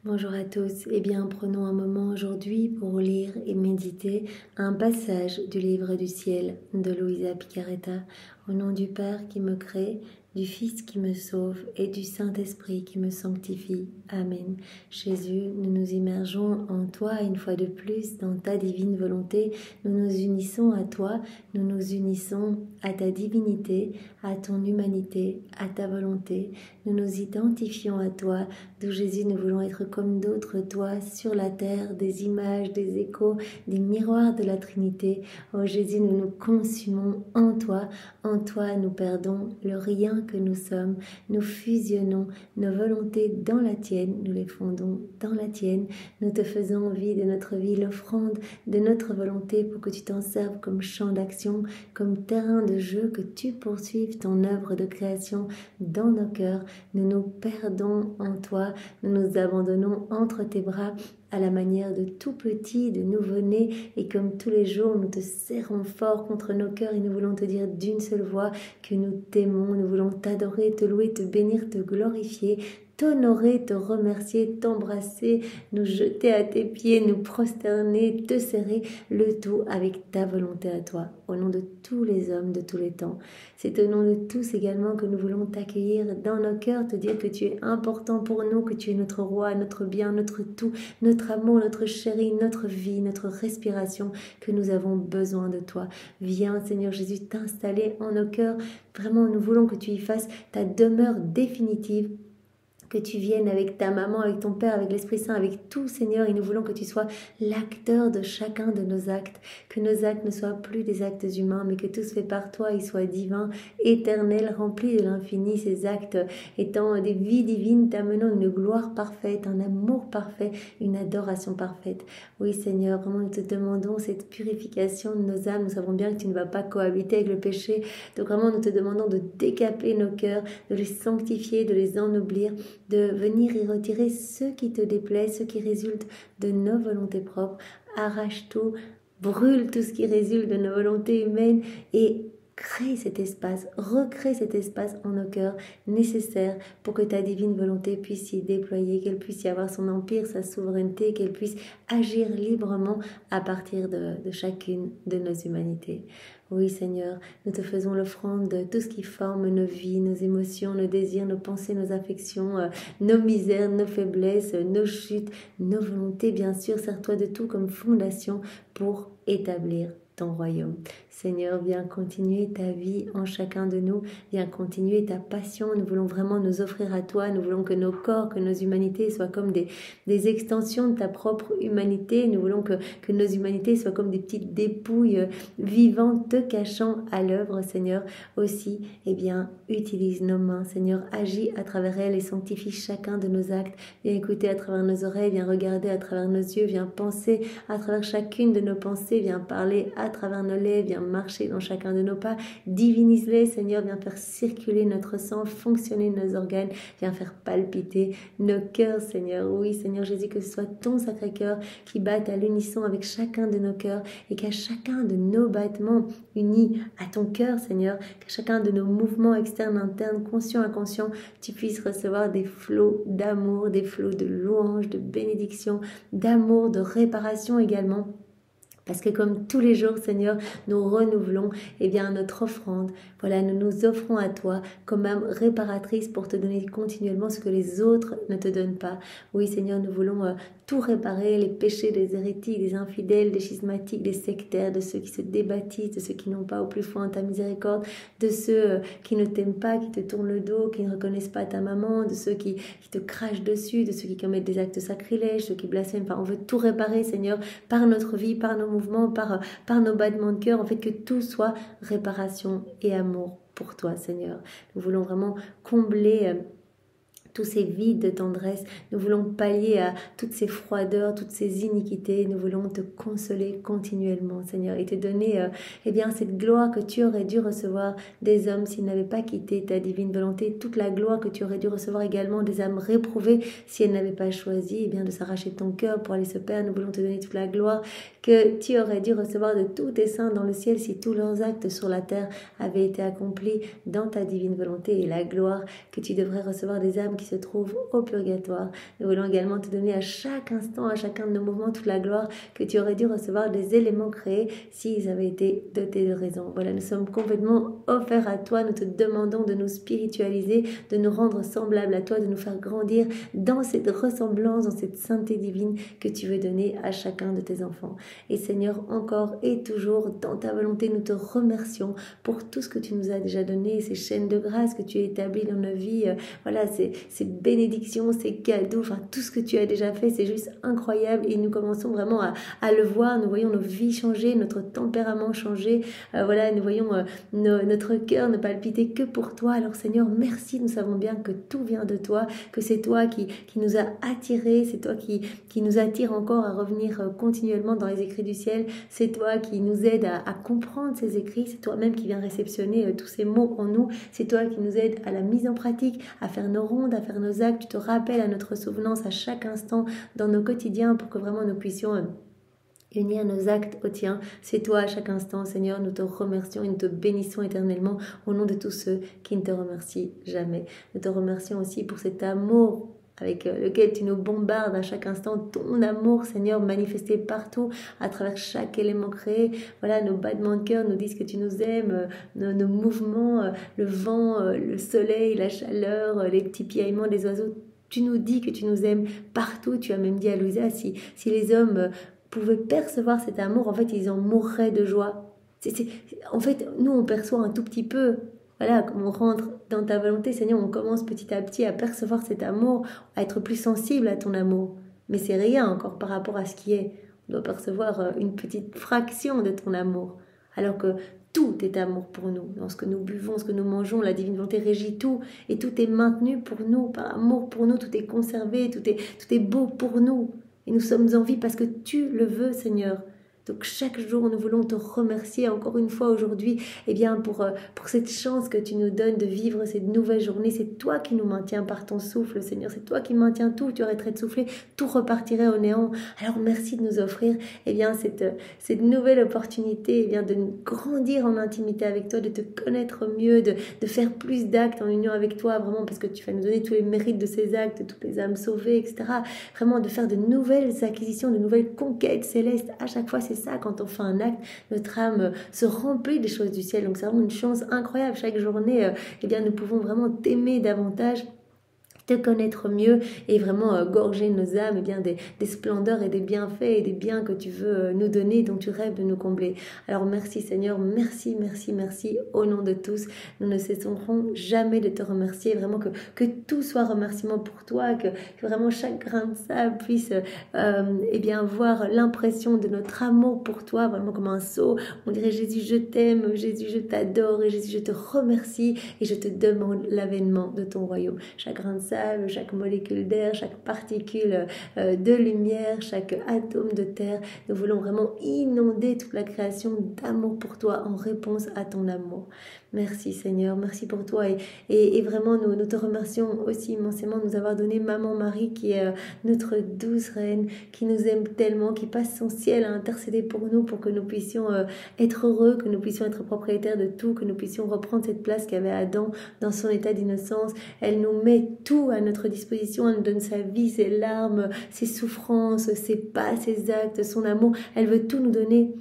Bonjour à tous, eh bien prenons un moment aujourd'hui pour lire et méditer un passage du livre du ciel de Luisa Picaretta. Au nom du Père qui me crée, du Fils qui me sauve et du Saint-Esprit qui me sanctifie. Amen. Jésus, nous nous immergeons en toi une fois de plus dans ta divine volonté. Nous nous unissons à toi, nous nous unissons à ta divinité, à ton humanité, à ta volonté. Nous nous identifions à toi, d'où Jésus, nous voulons être comme d'autres, toi, sur la terre, des images, des échos, des miroirs de la Trinité. Oh Jésus, nous nous consumons en toi nous perdons le rien que nous sommes, nous fusionnons nos volontés dans la tienne, nous les fondons dans la tienne, nous te faisons vie de notre vie, l'offrande de notre volonté pour que tu t'en serves comme champ d'action, comme terrain de jeu, que tu poursuives ton œuvre de création dans nos cœurs. Nous nous perdons en toi, nous nous abandonnons entre tes bras à la manière de tout petit, de nouveau-né, et comme tous les jours, nous te serrons fort contre nos cœurs et nous voulons te dire d'une seule voix que nous t'aimons, nous voulons t'adorer, te louer, te bénir, te glorifier, t'honorer, te remercier, t'embrasser, nous jeter à tes pieds, nous prosterner, te serrer, le tout avec ta volonté à toi, au nom de tous les hommes de tous les temps. C'est au nom de tous également que nous voulons t'accueillir dans nos cœurs, te dire que tu es important pour nous, que tu es notre roi, notre bien, notre tout, notre amour, notre chéri, notre vie, notre respiration, que nous avons besoin de toi. Viens, Seigneur Jésus, t'installer en nos cœurs. Vraiment, nous voulons que tu y fasses ta demeure définitive, que tu viennes avec ta maman, avec ton Père, avec l'Esprit Saint, avec tout, Seigneur, et nous voulons que tu sois l'acteur de chacun de nos actes, que nos actes ne soient plus des actes humains, mais que tout se fait par toi, ils soient divins, éternels, remplis de l'infini, ces actes étant des vies divines, t'amenant une gloire parfaite, un amour parfait, une adoration parfaite. Oui, Seigneur, vraiment, nous te demandons cette purification de nos âmes. Nous savons bien que tu ne vas pas cohabiter avec le péché, donc vraiment, nous te demandons de décaper nos cœurs, de les sanctifier, de les ennoblir, de venir y retirer ce qui te déplaît, ce qui résulte de nos volontés propres. Arrache tout, brûle tout ce qui résulte de nos volontés humaines et crée cet espace, recrée cet espace en nos cœurs nécessaire pour que ta divine volonté puisse s'y déployer, qu'elle puisse y avoir son empire, sa souveraineté, qu'elle puisse agir librement à partir de chacune de nos humanités. Oui Seigneur, nous te faisons l'offrande de tout ce qui forme nos vies, nos émotions, nos désirs, nos pensées, nos affections, nos misères, nos faiblesses, nos chutes, nos volontés, bien sûr. Sers-toi de tout comme fondation pour établir ton royaume. Seigneur, viens continuer ta vie en chacun de nous, viens continuer ta passion. Nous voulons vraiment nous offrir à toi, nous voulons que nos corps, que nos humanités soient comme des extensions de ta propre humanité. Nous voulons que nos humanités soient comme des petites dépouilles vivantes te cachant à l'œuvre, Seigneur. Aussi, eh bien, utilise nos mains, Seigneur, agis à travers elles et sanctifie chacun de nos actes. Viens écouter à travers nos oreilles, viens regarder à travers nos yeux, viens penser à travers chacune de nos pensées, viens parler à travers nos lèvres, viens marcher dans chacun de nos pas. Divinise-les, Seigneur, viens faire circuler notre sang, fonctionner nos organes, viens faire palpiter nos cœurs, Seigneur. Oui, Seigneur Jésus, que ce soit ton Sacré-Cœur qui batte à l'unisson avec chacun de nos cœurs et qu'à chacun de nos battements unis à ton cœur, Seigneur, qu'à chacun de nos mouvements externes, internes, conscients, inconscients, tu puisses recevoir des flots d'amour, des flots de louanges, de bénédictions, d'amour, de réparation également. Parce que comme tous les jours, Seigneur, nous renouvelons bien, notre offrande. Voilà, nous nous offrons à toi comme âme réparatrice pour te donner continuellement ce que les autres ne te donnent pas. Oui, Seigneur, nous voulons tout réparer, les péchés des hérétiques, des infidèles, des schismatiques, des sectaires, de ceux qui se débaptisent, de ceux qui n'ont pas au plus fond ta miséricorde, de ceux qui ne t'aiment pas, qui te tournent le dos, qui ne reconnaissent pas ta maman, de ceux qui te crachent dessus, de ceux qui commettent des actes sacrilèges, ceux qui blasphèment. Enfin, on veut tout réparer, Seigneur, par notre vie, par nos mouvements, par nos battements de cœur, en fait, que tout soit réparation et amour pour toi, Seigneur. Nous voulons vraiment combler tous ces vides de tendresse, nous voulons pallier à toutes ces froideurs, toutes ces iniquités, nous voulons te consoler continuellement, Seigneur, et te donner bien, cette gloire que tu aurais dû recevoir des hommes s'ils n'avaient pas quitté ta divine volonté, toute la gloire que tu aurais dû recevoir également des âmes réprouvées si elles n'avaient pas choisi bien, de s'arracher de ton cœur pour aller se perdre. Nous voulons te donner toute la gloire que tu aurais dû recevoir de tous tes saints dans le ciel si tous leurs actes sur la terre avaient été accomplis dans ta divine volonté, et la gloire que tu devrais recevoir des âmes qui se trouvent au purgatoire. Nous voulons également te donner à chaque instant, à chacun de nos mouvements, toute la gloire que tu aurais dû recevoir des éléments créés s'ils avaient été dotés de raison. Voilà, nous sommes complètement offerts à toi. Nous te demandons de nous spiritualiser, de nous rendre semblables à toi, de nous faire grandir dans cette ressemblance, dans cette sainteté divine que tu veux donner à chacun de tes enfants. Et Seigneur, encore et toujours, dans ta volonté, nous te remercions pour tout ce que tu nous as déjà donné, ces chaînes de grâce que tu as établies dans nos vies, voilà, ces bénédictions, ces cadeaux, enfin tout ce que tu as déjà fait, c'est juste incroyable et nous commençons vraiment à le voir, nous voyons nos vies changer, notre tempérament changer, voilà, nous voyons notre cœur ne palpiter que pour toi. Alors Seigneur, merci, nous savons bien que tout vient de toi, que c'est toi qui nous a attirés, c'est toi qui nous attire encore à revenir continuellement dans les écrits du ciel, c'est toi qui nous aide à comprendre ces écrits, c'est toi-même qui viens réceptionner tous ces mots en nous, c'est toi qui nous aide à la mise en pratique, à faire nos rondes, à faire nos actes, tu te rappelles à notre souvenance à chaque instant dans nos quotidiens pour que vraiment nous puissions unir nos actes au tien. C'est toi à chaque instant, Seigneur, nous te remercions et nous te bénissons éternellement au nom de tous ceux qui ne te remercient jamais. Nous te remercions aussi pour cet amour avec lequel tu nous bombardes à chaque instant, ton amour, Seigneur, manifesté partout, à travers chaque élément créé. Voilà, nos battements de cœur nous disent que tu nous aimes, nos mouvements, le vent, le soleil, la chaleur, les petits piaillements des oiseaux. Tu nous dis que tu nous aimes partout. Tu as même dit à Louisa, si les hommes pouvaient percevoir cet amour, en fait, ils en mourraient de joie. En fait, nous, on perçoit un tout petit peu. Voilà, comme on rentre dans ta volonté, Seigneur, on commence petit à petit à percevoir cet amour, à être plus sensible à ton amour. Mais c'est rien encore par rapport à ce qui est. On doit percevoir une petite fraction de ton amour. Alors que tout est amour pour nous. Dans ce que nous buvons, ce que nous mangeons, la divine volonté régit tout. Et tout est maintenu pour nous, par amour pour nous. Tout est conservé, tout est beau pour nous. Et nous sommes en vie parce que tu le veux, Seigneur. Donc chaque jour, nous voulons te remercier encore une fois aujourd'hui pour cette chance que tu nous donnes de vivre cette nouvelle journée. C'est toi qui nous maintiens par ton souffle, Seigneur. C'est toi qui maintiens tout. Tu arrêterais de souffler, tout repartirait au néant. Alors merci de nous offrir cette nouvelle opportunité de grandir en intimité avec toi, de te connaître mieux, de faire plus d'actes en union avec toi, vraiment parce que tu vas nous donner tous les mérites de ces actes, toutes les âmes sauvées, etc. Vraiment de faire de nouvelles acquisitions, de nouvelles conquêtes célestes. À chaque fois, c'est ça, quand on fait un acte, notre âme se remplit des choses du ciel. Donc c'est vraiment une chance incroyable. Chaque journée, nous pouvons vraiment t'aimer davantage, te connaître mieux et vraiment gorger nos âmes des splendeurs et des bienfaits et des biens que tu veux nous donner, dont tu rêves de nous combler. Alors merci Seigneur, merci, merci, merci au nom de tous. Nous ne cesserons jamais de te remercier, vraiment que tout soit remerciement pour toi, que vraiment chaque grain de sable puisse voir l'impression de notre amour pour toi, vraiment comme un sceau. On dirait Jésus, je t'aime, Jésus, je t'adore et Jésus, je te remercie et je te demande l'avènement de ton royaume. Chaque grain de sable, chaque molécule d'air, chaque particule de lumière, chaque atome de terre. Nous voulons vraiment inonder toute la création d'amour pour toi en réponse à ton amour. Merci Seigneur, merci pour toi et vraiment nous te remercions aussi immensément de nous avoir donné Maman Marie qui est notre douce reine, qui nous aime tellement, qui passe son ciel à intercéder pour nous, pour que nous puissions être heureux, que nous puissions être propriétaires de tout, que nous puissions reprendre cette place qu'avait Adam dans son état d'innocence. Elle nous met tout à notre disposition, elle nous donne sa vie, ses larmes, ses souffrances, ses pas, ses actes, son amour. Elle veut tout nous donner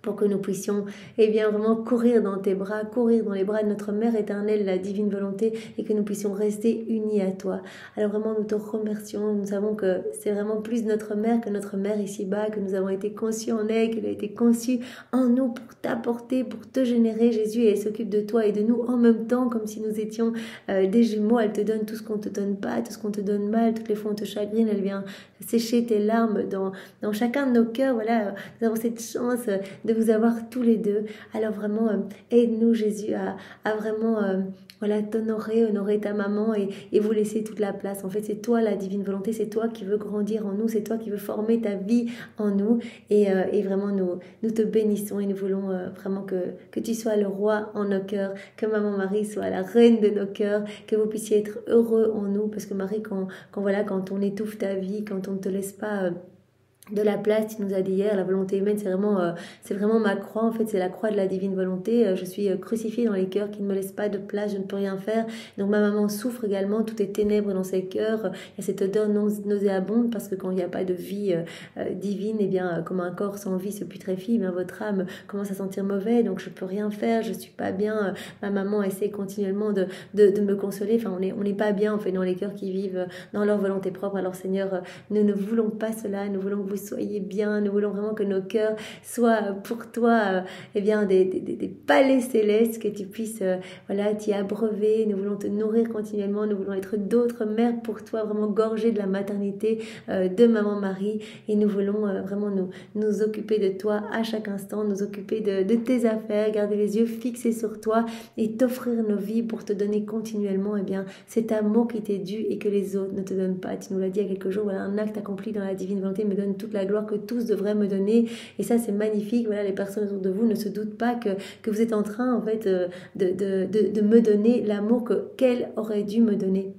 pour que nous puissions vraiment courir dans tes bras, courir dans les bras de notre Mère éternelle, la divine volonté, et que nous puissions rester unis à toi. Alors vraiment, nous te remercions. Nous savons que c'est vraiment plus notre Mère que notre Mère ici-bas, que nous avons été conçus en elle, qu'elle a été conçue en nous pour t'apporter, pour te générer, Jésus, et elle s'occupe de toi et de nous en même temps, comme si nous étions des jumeaux. Elle te donne tout ce qu'on te donne pas, tout ce qu'on te donne mal, toutes les fois on te chagrine, elle vient sécher tes larmes dans chacun de nos cœurs. Voilà, nous avons cette chance de vous avoir tous les deux. Alors vraiment, aide-nous Jésus à vraiment t'honorer, honorer ta maman et vous laisser toute la place. En fait, c'est toi la divine volonté, c'est toi qui veux grandir en nous, c'est toi qui veux former ta vie en nous et vraiment nous te bénissons et nous voulons vraiment que tu sois le roi en nos cœurs, que Maman Marie soit la reine de nos cœurs, que vous puissiez être heureux en nous, parce que Marie, quand on étouffe ta vie, quand on ne te laisse pas de la place. Tu nous as dit hier, la volonté humaine, c'est vraiment ma croix, en fait, c'est la croix de la divine volonté. Je suis crucifiée dans les cœurs qui ne me laissent pas de place, je ne peux rien faire. Donc ma maman souffre également, tout est ténèbres dans ses cœurs. Il y a cette odeur nauséabonde parce que quand il n'y a pas de vie divine, eh bien, comme un corps sans vie se putréfie, eh bien, votre âme commence à sentir mauvais, donc je peux rien faire, je suis pas bien. Ma maman essaie continuellement de me consoler. Enfin, on n'est pas bien, en fait, dans les cœurs qui vivent dans leur volonté propre. Alors Seigneur, nous ne voulons pas cela, nous voulons que vous soyez bien, nous voulons vraiment que nos cœurs soient pour toi eh bien, des palais célestes, que tu puisses voilà, t'y abreuver. Nous voulons te nourrir continuellement, nous voulons être d'autres mères pour toi, vraiment gorgées de la maternité de Maman Marie, et nous voulons vraiment nous occuper de toi à chaque instant, nous occuper de tes affaires, garder les yeux fixés sur toi et t'offrir nos vies pour te donner continuellement eh bien, cet amour qui t'est dû et que les autres ne te donnent pas. Tu nous l'as dit il y a quelques jours, voilà, un acte accompli dans la divine volonté me donne toute la gloire que tous devraient me donner, et ça c'est magnifique. Voilà, les personnes autour de vous ne se doutent pas que vous êtes en train en fait de me donner l'amour qu'elle aurait dû me donner.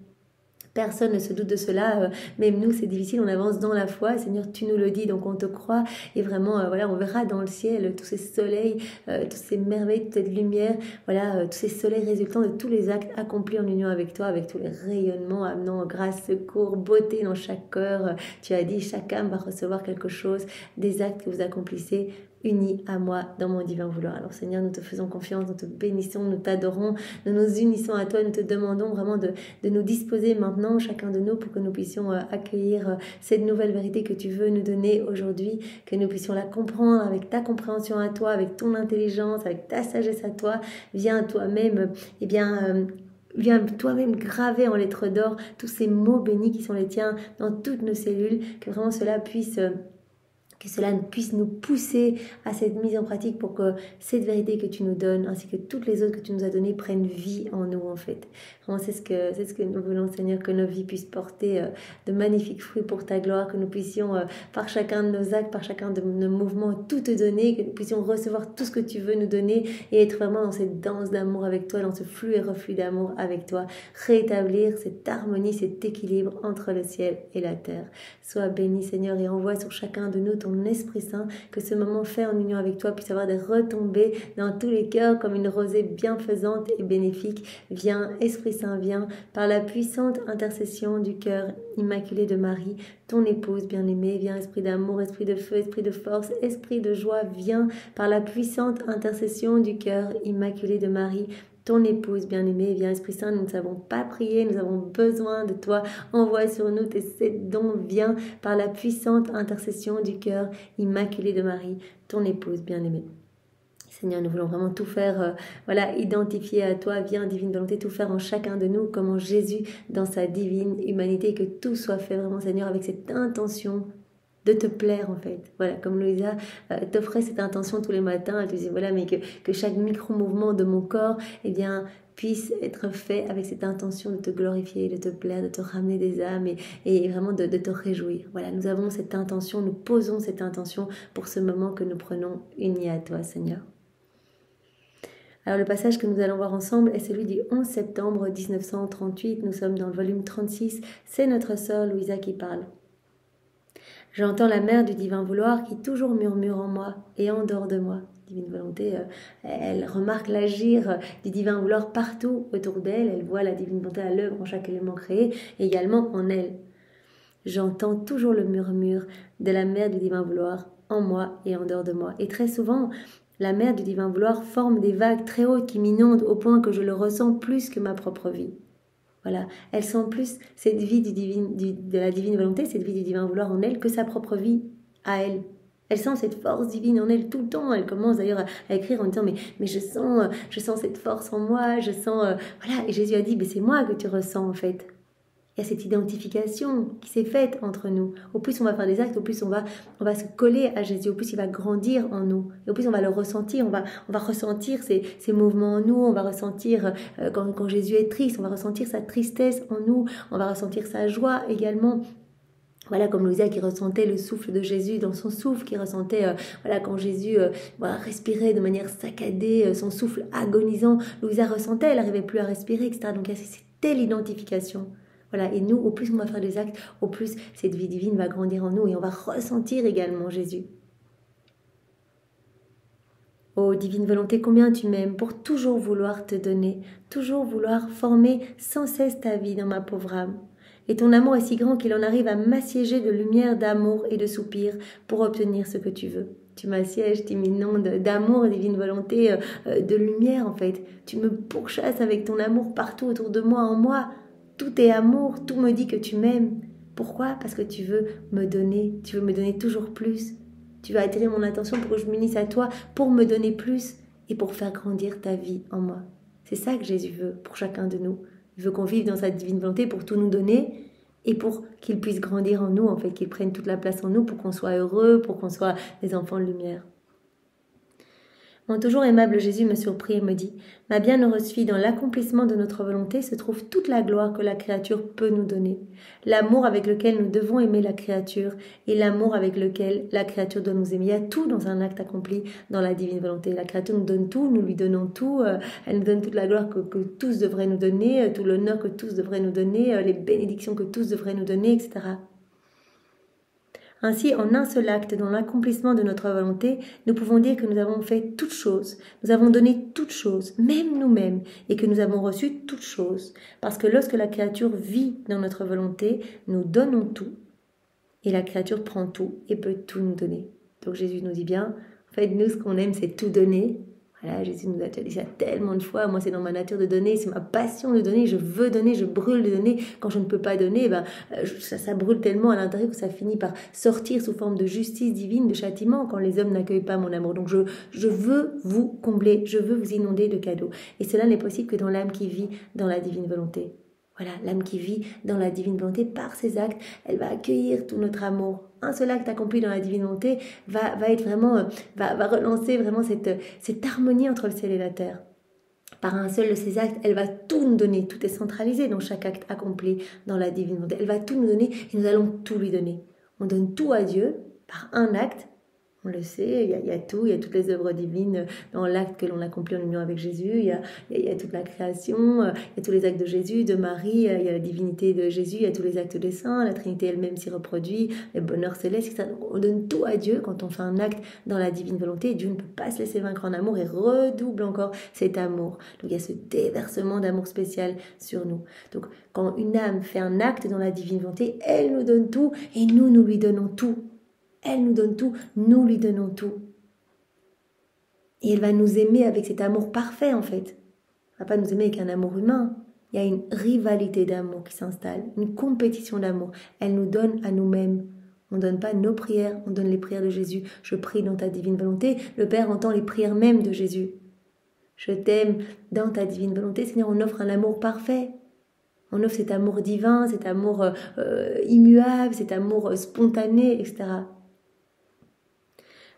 Personne ne se doute de cela, même nous c'est difficile, on avance dans la foi, Seigneur tu nous le dis, donc on te croit, et vraiment voilà, on verra dans le ciel tous ces soleils, toutes ces merveilles, toute cette lumière, voilà, tous ces soleils résultant de tous les actes accomplis en union avec toi, avec tous les rayonnements amenant grâce, secours, beauté dans chaque cœur. Tu as dit chaque âme va recevoir quelque chose des actes que vous accomplissez unis à moi dans mon divin vouloir. Alors Seigneur, nous te faisons confiance, nous te bénissons, nous t'adorons, nous nous unissons à toi, nous te demandons vraiment de nous disposer maintenant, chacun de nous, pour que nous puissions accueillir cette nouvelle vérité que tu veux nous donner aujourd'hui, que nous puissions la comprendre avec ta compréhension à toi, avec ton intelligence, avec ta sagesse à toi. Viens toi-même, eh bien... viens toi-même graver en lettres d'or tous ces mots bénis qui sont les tiens dans toutes nos cellules, que vraiment cela puisse nous pousser à cette mise en pratique pour que cette vérité que tu nous donnes, ainsi que toutes les autres que tu nous as données, prennent vie en nous, en fait. Vraiment, c'est ce que nous voulons, Seigneur, que nos vies puissent porter de magnifiques fruits pour ta gloire, que nous puissions, par chacun de nos actes, par chacun de nos mouvements, tout te donner, que nous puissions recevoir tout ce que tu veux nous donner et être vraiment dans cette danse d'amour avec toi, dans ce flux et reflux d'amour avec toi, rétablir cette harmonie, cet équilibre entre le ciel et la terre. Sois béni, Seigneur, et envoie sur chacun de nous ton Esprit Saint, que ce moment fait en union avec toi puisse avoir des retombées dans tous les cœurs comme une rosée bienfaisante et bénéfique. Viens, Esprit Saint, viens, par la puissante intercession du cœur immaculé de Marie, ton épouse bien-aimée. Viens, Esprit d'amour, Esprit de feu, Esprit de force, Esprit de joie, viens, par la puissante intercession du cœur immaculé de Marie, ton épouse bien-aimée. Viens, Esprit Saint, nous ne savons pas prier, nous avons besoin de toi. Envoie sur nous tes sept dons. Viens par la puissante intercession du cœur immaculé de Marie, ton épouse bien-aimée. Seigneur, nous voulons vraiment tout faire, voilà, identifier à toi. Viens, divine volonté, tout faire en chacun de nous, comme en Jésus, dans sa divine humanité, que tout soit fait vraiment, Seigneur, avec cette intention de te plaire, en fait. Voilà, comme Louisa t'offrait cette intention tous les matins, elle te disait, voilà, mais que chaque micro-mouvement de mon corps, eh bien, puisse être fait avec cette intention de te glorifier, de te plaire, de te ramener des âmes et vraiment de te réjouir. Voilà, nous avons cette intention, nous posons cette intention pour ce moment que nous prenons unis à toi, Seigneur. Alors le passage que nous allons voir ensemble est celui du 11 septembre 1938, nous sommes dans le volume 36, c'est notre sœur Louisa qui parle. J'entends la mère du divin vouloir qui toujours murmure en moi et en dehors de moi. Divine volonté, elle remarque l'agir du divin vouloir partout autour d'elle, elle voit la divine volonté à l'œuvre en chaque élément créé, et également en elle. J'entends toujours le murmure de la mère du divin vouloir en moi et en dehors de moi. Et très souvent, la mer du divin vouloir forme des vagues très hautes qui m'inondent au point que je le ressens plus que ma propre vie. Voilà, elle sent plus cette vie de la divine volonté, cette vie du divin vouloir en elle, que sa propre vie à elle. Elle sent cette force divine en elle tout le temps. Elle commence d'ailleurs à écrire en disant mais je sens cette force en moi, je sens voilà. Et Jésus a dit c'est moi que tu ressens en fait. Il y a cette identification qui s'est faite entre nous. Au plus on va faire des actes, au plus on va se coller à Jésus, au plus il va grandir en nous. Et au plus on va le ressentir, on va ressentir ces mouvements en nous, on va ressentir quand Jésus est triste, on va ressentir sa tristesse en nous, on va ressentir sa joie également. Voilà, comme Louisa qui ressentait le souffle de Jésus dans son souffle, qui ressentait, voilà, quand Jésus respirait de manière saccadée, son souffle agonisant, Louisa ressentait, elle n'arrivait plus à respirer, etc. Donc il y a cette telle identification. Voilà, et nous, au plus on va faire des actes, au plus cette vie divine va grandir en nous et on va ressentir également Jésus. Oh divine volonté, combien tu m'aimes pour toujours vouloir te donner, toujours vouloir former sans cesse ta vie dans ma pauvre âme. Et ton amour est si grand qu'il en arrive à m'assiéger de lumière, d'amour et de soupirs pour obtenir ce que tu veux. Tu m'assièges, tu m'inondes d'amour, divine volonté, de lumière en fait. Tu me pourchasses avec ton amour partout autour de moi, en moi. Tout est amour, tout me dit que tu m'aimes. Pourquoi? Parce que tu veux me donner toujours plus. Tu vas attirer mon attention pour que je m'unisse à toi, pour me donner plus et pour faire grandir ta vie en moi. C'est ça que Jésus veut pour chacun de nous. Il veut qu'on vive dans sa divine volonté pour tout nous donner et pour qu'il puisse grandir en nous, en fait, qu'il prenne toute la place en nous pour qu'on soit heureux, pour qu'on soit des enfants de lumière. Mon toujours aimable Jésus me surprit et me dit « Ma bienheureuse fille, dans l'accomplissement de notre volonté se trouve toute la gloire que la créature peut nous donner. L'amour avec lequel nous devons aimer la créature et l'amour avec lequel la créature doit nous aimer. Il y a tout dans un acte accompli dans la divine volonté. La créature nous donne tout, nous lui donnons tout. Elle nous donne toute la gloire que tous devraient nous donner, tout l'honneur que tous devraient nous donner, les bénédictions que tous devraient nous donner, etc. » Ainsi, en un seul acte, dans l'accomplissement de notre volonté, nous pouvons dire que nous avons fait toutes choses, nous avons donné toutes choses, même nous-mêmes, et que nous avons reçu toutes choses. Parce que lorsque la créature vit dans notre volonté, nous donnons tout, et la créature prend tout et peut tout nous donner. Donc Jésus nous dit bien, en fait, nous, ce qu'on aime, c'est tout donner. Voilà, Jésus nous a dit ça tellement de fois. Moi, c'est dans ma nature de donner, c'est ma passion de donner. Je veux donner, je brûle de donner. Quand je ne peux pas donner, ça brûle tellement à l'intérieur que ça finit par sortir sous forme de justice divine, de châtiment, quand les hommes n'accueillent pas mon amour. Donc, je veux vous combler, je veux vous inonder de cadeaux. Et cela n'est possible que dans l'âme qui vit dans la divine volonté. Voilà, l'âme qui vit dans la divine volonté, par ses actes, elle va accueillir tout notre amour. Un seul acte accompli dans la divine volonté va être vraiment, va relancer vraiment cette harmonie entre le ciel et la terre. Par un seul de ces actes, elle va tout nous donner. Tout est centralisé dans chaque acte accompli dans la divine volonté. Elle va tout nous donner et nous allons tout lui donner. On donne tout à Dieu par un acte. On le sait, il y a tout, il y a toutes les œuvres divines dans l'acte que l'on accomplit en union avec Jésus, il y a toute la création, il y a tous les actes de Jésus, de Marie, il y a la divinité de Jésus, il y a tous les actes des saints, la Trinité elle-même s'y reproduit, les bonheurs célestes, etc. Donc on donne tout à Dieu quand on fait un acte dans la divine volonté, et Dieu ne peut pas se laisser vaincre en amour et redouble encore cet amour. Donc il y a ce déversement d'amour spécial sur nous. Donc quand une âme fait un acte dans la divine volonté, elle nous donne tout et nous lui donnons tout. Elle nous donne tout, nous lui donnons tout. Et elle va nous aimer avec cet amour parfait en fait. Elle ne va pas nous aimer avec un amour humain. Il y a une rivalité d'amour qui s'installe, une compétition d'amour. Elle nous donne à nous-mêmes. On ne donne pas nos prières, on donne les prières de Jésus. Je prie dans ta divine volonté. Le Père entend les prières même de Jésus. Je t'aime dans ta divine volonté. Seigneur, on offre un amour parfait. On offre cet amour divin, cet amour immuable, cet amour spontané, etc.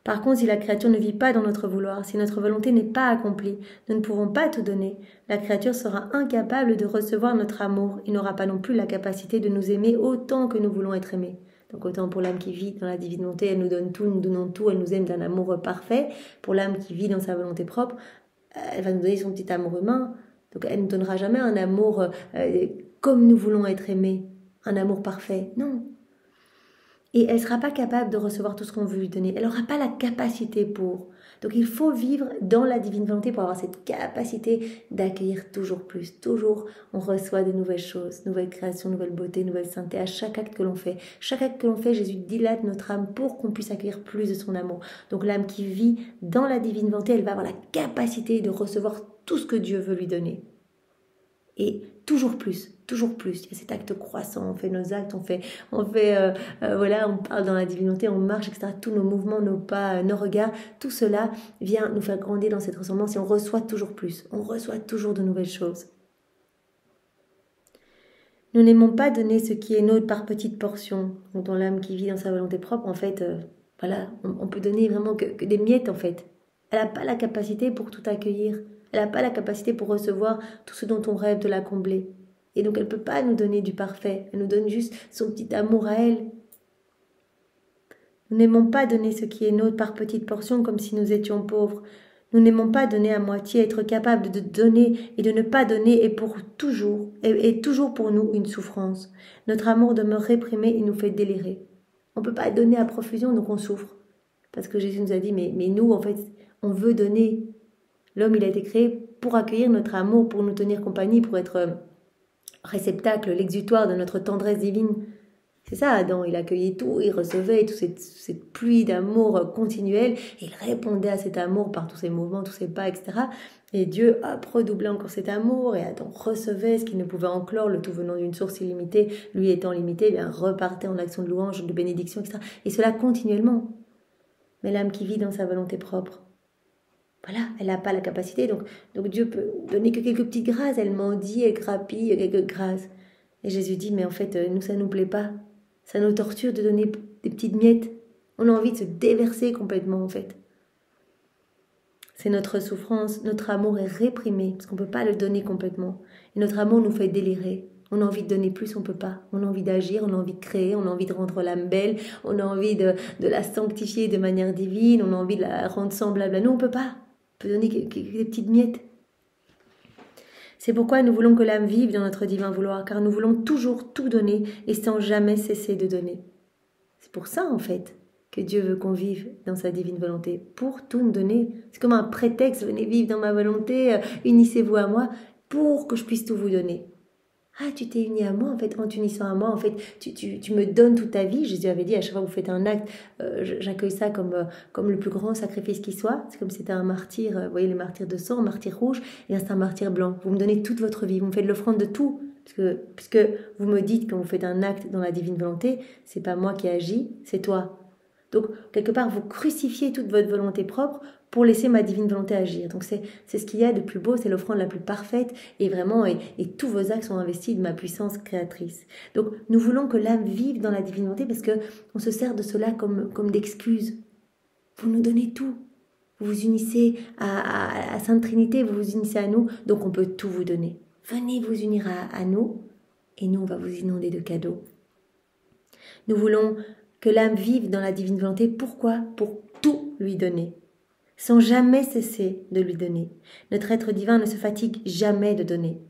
Par contre, si la créature ne vit pas dans notre vouloir, si notre volonté n'est pas accomplie, nous ne pouvons pas tout donner. La créature sera incapable de recevoir notre amour et n'aura pas non plus la capacité de nous aimer autant que nous voulons être aimés. Donc autant pour l'âme qui vit dans la divine volonté, elle nous donne tout, nous donnons tout, elle nous aime d'un amour parfait. Pour l'âme qui vit dans sa volonté propre, elle va nous donner son petit amour humain. Donc elle ne nous donnera jamais un amour comme nous voulons être aimés, un amour parfait. Non. Et elle ne sera pas capable de recevoir tout ce qu'on veut lui donner. Elle n'aura pas la capacité pour. Donc il faut vivre dans la divine volonté pour avoir cette capacité d'accueillir toujours plus. Toujours, on reçoit de nouvelles choses, nouvelles créations, nouvelles beautés, nouvelles saintetés à chaque acte que l'on fait. Chaque acte que l'on fait, Jésus dilate notre âme pour qu'on puisse accueillir plus de son amour. Donc l'âme qui vit dans la divine volonté, elle va avoir la capacité de recevoir tout ce que Dieu veut lui donner. Et toujours plus. Il y a cet acte croissant, on fait nos actes, voilà, on parle dans la divinité, on marche, etc. Tous nos mouvements, nos pas, nos regards, tout cela vient nous faire grandir dans cette ressemblance et on reçoit toujours plus, on reçoit toujours de nouvelles choses. Nous n'aimons pas donner ce qui est nôtre par petites portions. Dans l'âme qui vit dans sa volonté propre, en fait, voilà, on peut donner vraiment que des miettes, en fait. Elle n'a pas la capacité pour tout accueillir. Elle n'a pas la capacité pour recevoir tout ce dont on rêve de la combler. Et donc elle ne peut pas nous donner du parfait. Elle nous donne juste son petit amour à elle. Nous n'aimons pas donner ce qui est nôtre par petites portions comme si nous étions pauvres. Nous n'aimons pas donner à moitié, être capable de donner et de ne pas donner est pour toujours, est toujours pour nous une souffrance. Notre amour demeure réprimé et nous fait délirer. On ne peut pas donner à profusion, donc on souffre. Parce que Jésus nous a dit, mais nous, en fait, on veut donner. L'homme, il a été créé pour accueillir notre amour, pour nous tenir compagnie, pour être réceptacle, l'exutoire de notre tendresse divine. C'est ça, Adam, il accueillait tout, il recevait toute cette pluie d'amour continuelle, et il répondait à cet amour par tous ses mouvements, tous ses pas, etc. Et Dieu a redoublé encore cet amour, et Adam recevait ce qu'il ne pouvait enclore, le tout venant d'une source illimitée, lui étant limité, eh bien repartait en action de louange, de bénédiction, etc. Et cela continuellement. Mais l'âme qui vit dans sa volonté propre, voilà, elle n'a pas la capacité, donc Dieu peut donner que quelques petites grâces, elle mendie, elle grappille quelques grâces. Et Jésus dit, mais en fait, nous, ça ne nous plaît pas. Ça nous torture de donner des petites miettes. On a envie de se déverser complètement, en fait. C'est notre souffrance, notre amour est réprimé, parce qu'on ne peut pas le donner complètement. Et notre amour nous fait délirer. On a envie de donner plus, on ne peut pas. On a envie d'agir, on a envie de créer, on a envie de rendre l'âme belle, on a envie de la sanctifier de manière divine, on a envie de la rendre semblable à nous, on ne peut pas. On peut donner des petites miettes. C'est pourquoi nous voulons que l'âme vive dans notre divin vouloir, car nous voulons toujours tout donner et sans jamais cesser de donner. C'est pour ça, en fait, que Dieu veut qu'on vive dans sa divine volonté, pour tout nous donner. C'est comme un prétexte, venez vivre dans ma volonté, unissez-vous à moi, pour que je puisse tout vous donner. Ah, tu t'es uni à moi, en fait, en t'unissant à moi, en fait, tu me donnes toute ta vie. Jésus avait dit, à chaque fois que vous faites un acte, j'accueille ça comme le plus grand sacrifice qui soit. C'est comme si c'était un martyr, vous voyez les martyrs de sang, un martyr rouge, et là c'est un martyr blanc. Vous me donnez toute votre vie, vous me faites l'offrande de tout. Puisque vous me dites quand vous faites un acte dans la divine volonté, c'est pas moi qui agis, c'est toi. Donc, quelque part, vous crucifiez toute votre volonté propre pour laisser ma divine volonté agir. Donc, c'est ce qu'il y a de plus beau, c'est l'offrande la plus parfaite, et vraiment, et tous vos actes sont investis de ma puissance créatrice. Donc, nous voulons que l'âme vive dans la divine volonté parce qu'on se sert de cela comme d'excuse. Vous nous donnez tout. Vous vous unissez à Sainte Trinité, vous vous unissez à nous, donc on peut tout vous donner. Venez vous unir à nous, et nous, on va vous inonder de cadeaux. Nous voulons que l'âme vive dans la divine volonté. Pourquoi ? Pour tout lui donner, sans jamais cesser de lui donner. Notre être divin ne se fatigue jamais de donner.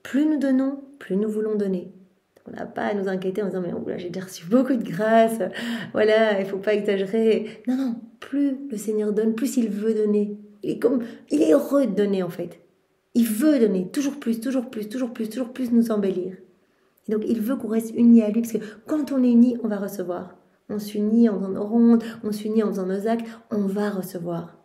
Plus nous donnons, plus nous voulons donner. On n'a pas à nous inquiéter en disant « mais là, j'ai déjà reçu beaucoup de grâce, voilà, il ne faut pas exagérer ». Non, plus le Seigneur donne, plus il veut donner. Il est heureux de donner en fait. Il veut donner toujours plus, toujours plus, toujours plus, toujours plus nous embellir. Et donc il veut qu'on reste unis à lui, parce que quand on est unis, on va recevoir. On s'unit en faisant nos rondes, on s'unit en faisant nos actes, on va recevoir.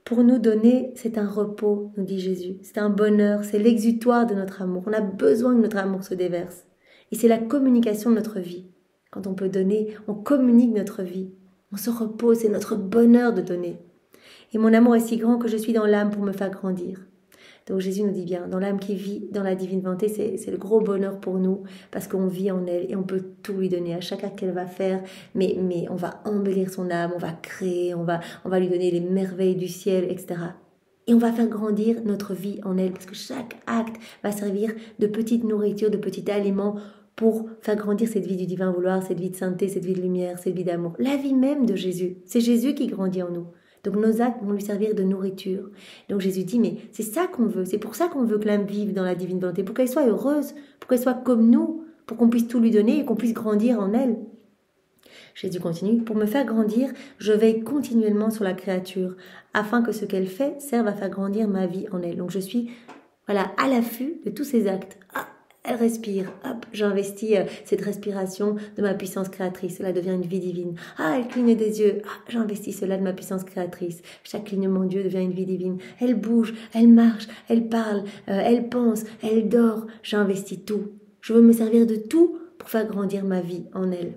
Pour nous donner, c'est un repos, nous dit Jésus. C'est un bonheur, c'est l'exutoire de notre amour. On a besoin que notre amour se déverse. Et c'est la communication de notre vie. Quand on peut donner, on communique notre vie. On se repose, c'est notre bonheur de donner. Et mon amour est si grand que je suis dans l'âme pour me faire grandir. Donc Jésus nous dit bien, dans l'âme qui vit dans la divine volonté, c'est le gros bonheur pour nous, parce qu'on vit en elle et on peut tout lui donner à chaque acte qu'elle va faire, mais on va embellir son âme, on va créer, on va lui donner les merveilles du ciel, etc. Et on va faire grandir notre vie en elle, parce que chaque acte va servir de petite nourriture, de petit aliment pour faire grandir cette vie du divin vouloir, cette vie de sainteté, cette vie de lumière, cette vie d'amour. La vie même de Jésus, c'est Jésus qui grandit en nous. Donc nos actes vont lui servir de nourriture. Donc Jésus dit, mais c'est ça qu'on veut, c'est pour ça qu'on veut que l'âme vive dans la divine volonté, pour qu'elle soit heureuse, pour qu'elle soit comme nous, pour qu'on puisse tout lui donner et qu'on puisse grandir en elle. Jésus continue, pour me faire grandir, je veille continuellement sur la créature, afin que ce qu'elle fait serve à faire grandir ma vie en elle. Donc je suis à l'affût de tous ses actes. Elle respire, hop, j'investis cette respiration de ma puissance créatrice, cela devient une vie divine. Elle cligne des yeux, j'investis cela de ma puissance créatrice. Chaque clignement d'yeux devient une vie divine. Elle bouge, elle marche, elle parle, elle pense, elle dort, j'investis tout. Je veux me servir de tout pour faire grandir ma vie en elle.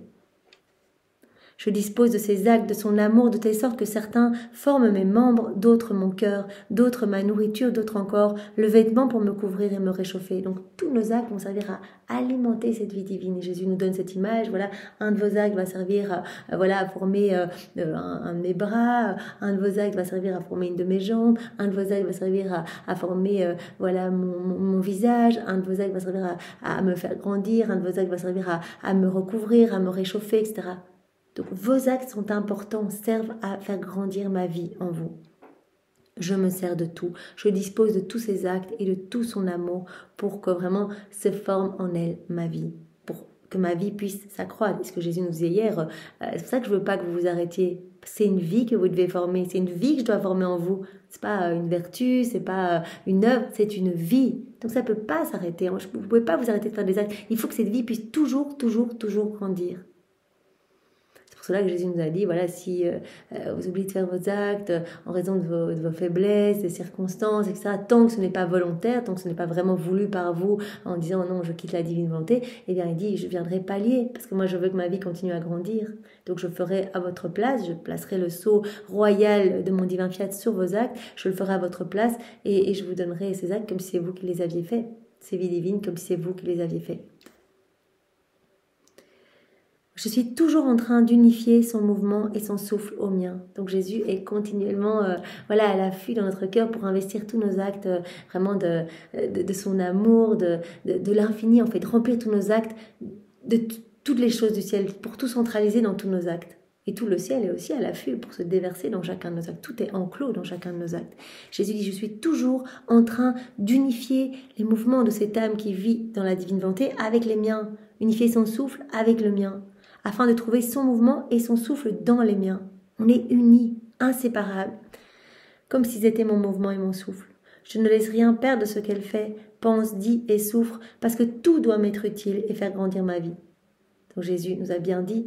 Je dispose de ses actes, de son amour, de telle sorte que certains forment mes membres, d'autres mon cœur, d'autres ma nourriture, d'autres encore le vêtement pour me couvrir et me réchauffer. Donc tous nos actes vont servir à alimenter cette vie divine. Et Jésus nous donne cette image. Voilà, un de vos actes va servir à former un de mes bras, un de vos actes va servir à former une de mes jambes, un de vos actes va servir à former mon visage, un de vos actes va servir à me faire grandir, un de vos actes va servir à me recouvrir, à me réchauffer, etc. Donc vos actes sont importants, servent à faire grandir ma vie en vous. Je me sers de tout, je dispose de tous ces actes et de tout son amour pour que vraiment se forme en elle ma vie, pour que ma vie puisse s'accroître. Ce que Jésus nous disait hier, c'est pour ça que je ne veux pas que vous vous arrêtiez. C'est une vie que vous devez former, c'est une vie que je dois former en vous. C'est pas une vertu, c'est pas une œuvre, c'est une vie. Donc ça ne peut pas s'arrêter. Vous ne pouvez pas vous arrêter de faire des actes. Il faut que cette vie puisse toujours grandir. C'est pour cela que Jésus nous a dit, voilà, si vous oubliez de faire vos actes en raison de vos faiblesses, des circonstances, etc., tant que ce n'est pas volontaire, tant que ce n'est pas vraiment voulu par vous, en disant non, je quitte la divine volonté, eh bien il dit, je viendrai pallier, parce que moi je veux que ma vie continue à grandir. Donc je ferai à votre place, je placerai le sceau royal de mon divin fiat sur vos actes, je le ferai à votre place, et je vous donnerai ces actes comme si c'est vous qui les aviez faits, ces vies divines comme si c'est vous qui les aviez faits. Je suis toujours en train d'unifier son mouvement et son souffle au mien. Donc Jésus est continuellement à l'affût dans notre cœur pour investir tous nos actes vraiment de son amour, de l'infini en fait, remplir tous nos actes de toutes les choses du ciel, pour tout centraliser dans tous nos actes. Et tout le ciel est aussi à l'affût pour se déverser dans chacun de nos actes. Tout est enclos dans chacun de nos actes. Jésus dit, je suis toujours en train d'unifier les mouvements de cette âme qui vit dans la divine volonté avec les miens. Unifier son souffle avec le mien, afin de trouver son mouvement et son souffle dans les miens. On est unis, inséparables, comme s'ils étaient mon mouvement et mon souffle. Je ne laisse rien perdre de ce qu'elle fait, pense, dit et souffre, parce que tout doit m'être utile et faire grandir ma vie. Donc Jésus nous a bien dit,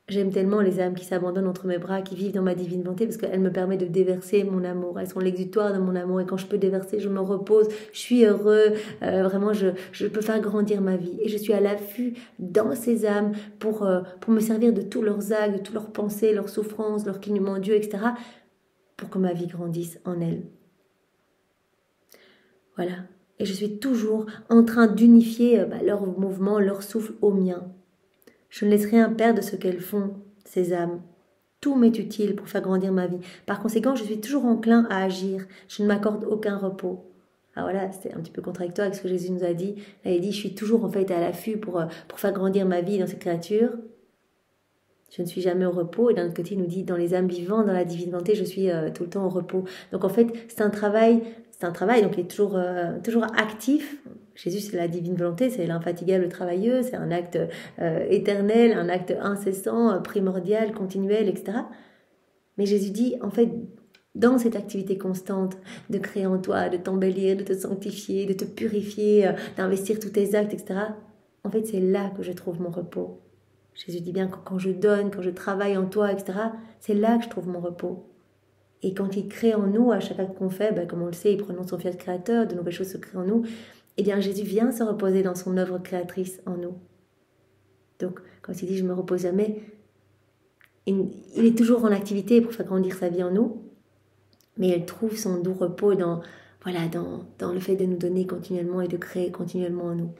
j'aime tellement les âmes qui s'abandonnent entre mes bras, qui vivent dans ma divine volonté, parce qu'elle me permet de déverser mon amour. Elles sont l'exutoire de mon amour, et quand je peux déverser, je me repose, je suis heureux, vraiment je peux faire grandir ma vie. Et je suis à l'affût dans ces âmes pour me servir de tous leurs actes, de toutes leurs pensées, leurs souffrances, leur clignement en Dieu, etc., pour que ma vie grandisse en elles. Voilà. Et je suis toujours en train d'unifier leur mouvement, leur souffle au mien. Je ne laisse rien perdre de ce qu'elles font, ces âmes. Tout m'est utile pour faire grandir ma vie. Par conséquent, je suis toujours enclin à agir. Je ne m'accorde aucun repos. Alors voilà, c'était un petit peu contradictoire avec ce que Jésus nous a dit. Là, il dit, je suis toujours en fait à l'affût pour faire grandir ma vie dans cette créature. Je ne suis jamais au repos. Et d'un autre côté, il nous dit, dans les âmes vivantes, dans la divine volonté, je suis tout le temps au repos. Donc en fait, c'est un travail, donc il est toujours actif. Jésus, c'est la divine volonté, c'est l'infatigable travailleux, c'est un acte éternel, un acte incessant, primordial, continuel, etc. Mais Jésus dit, en fait, dans cette activité constante de créer en toi, de t'embellir, de te sanctifier, de te purifier, d'investir tous tes actes, etc., en fait, c'est là que je trouve mon repos. Jésus dit bien que quand je donne, quand je travaille en toi, etc., c'est là que je trouve mon repos. Et quand il crée en nous, à chaque acte qu'on fait, comme on le sait, il prononce son fiat créateur, de nouvelles choses se créent en nous, eh bien Jésus vient se reposer dans son œuvre créatrice en nous. Donc, quand il dit « je me repose jamais », il est toujours en activité pour faire grandir sa vie en nous, mais il trouve son doux repos dans le fait de nous donner continuellement et de créer continuellement en nous.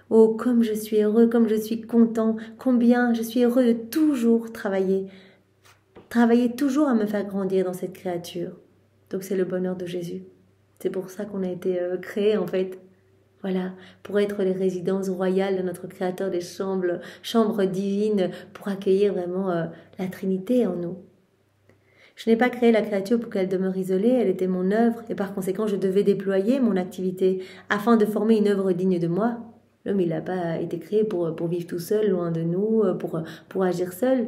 Oh, comme je suis heureux, comme je suis content, combien je suis heureux de toujours travailler toujours à me faire grandir dans cette créature. Donc c'est le bonheur de Jésus. C'est pour ça qu'on a été créés en fait. Voilà, pour être les résidences royales de notre Créateur, des chambres divines, pour accueillir vraiment la Trinité en nous. Je n'ai pas créé la créature pour qu'elle demeure isolée, elle était mon œuvre, et par conséquent je devais déployer mon activité afin de former une œuvre digne de moi. L'homme, il n'a pas été créé pour vivre tout seul, loin de nous, pour agir seul.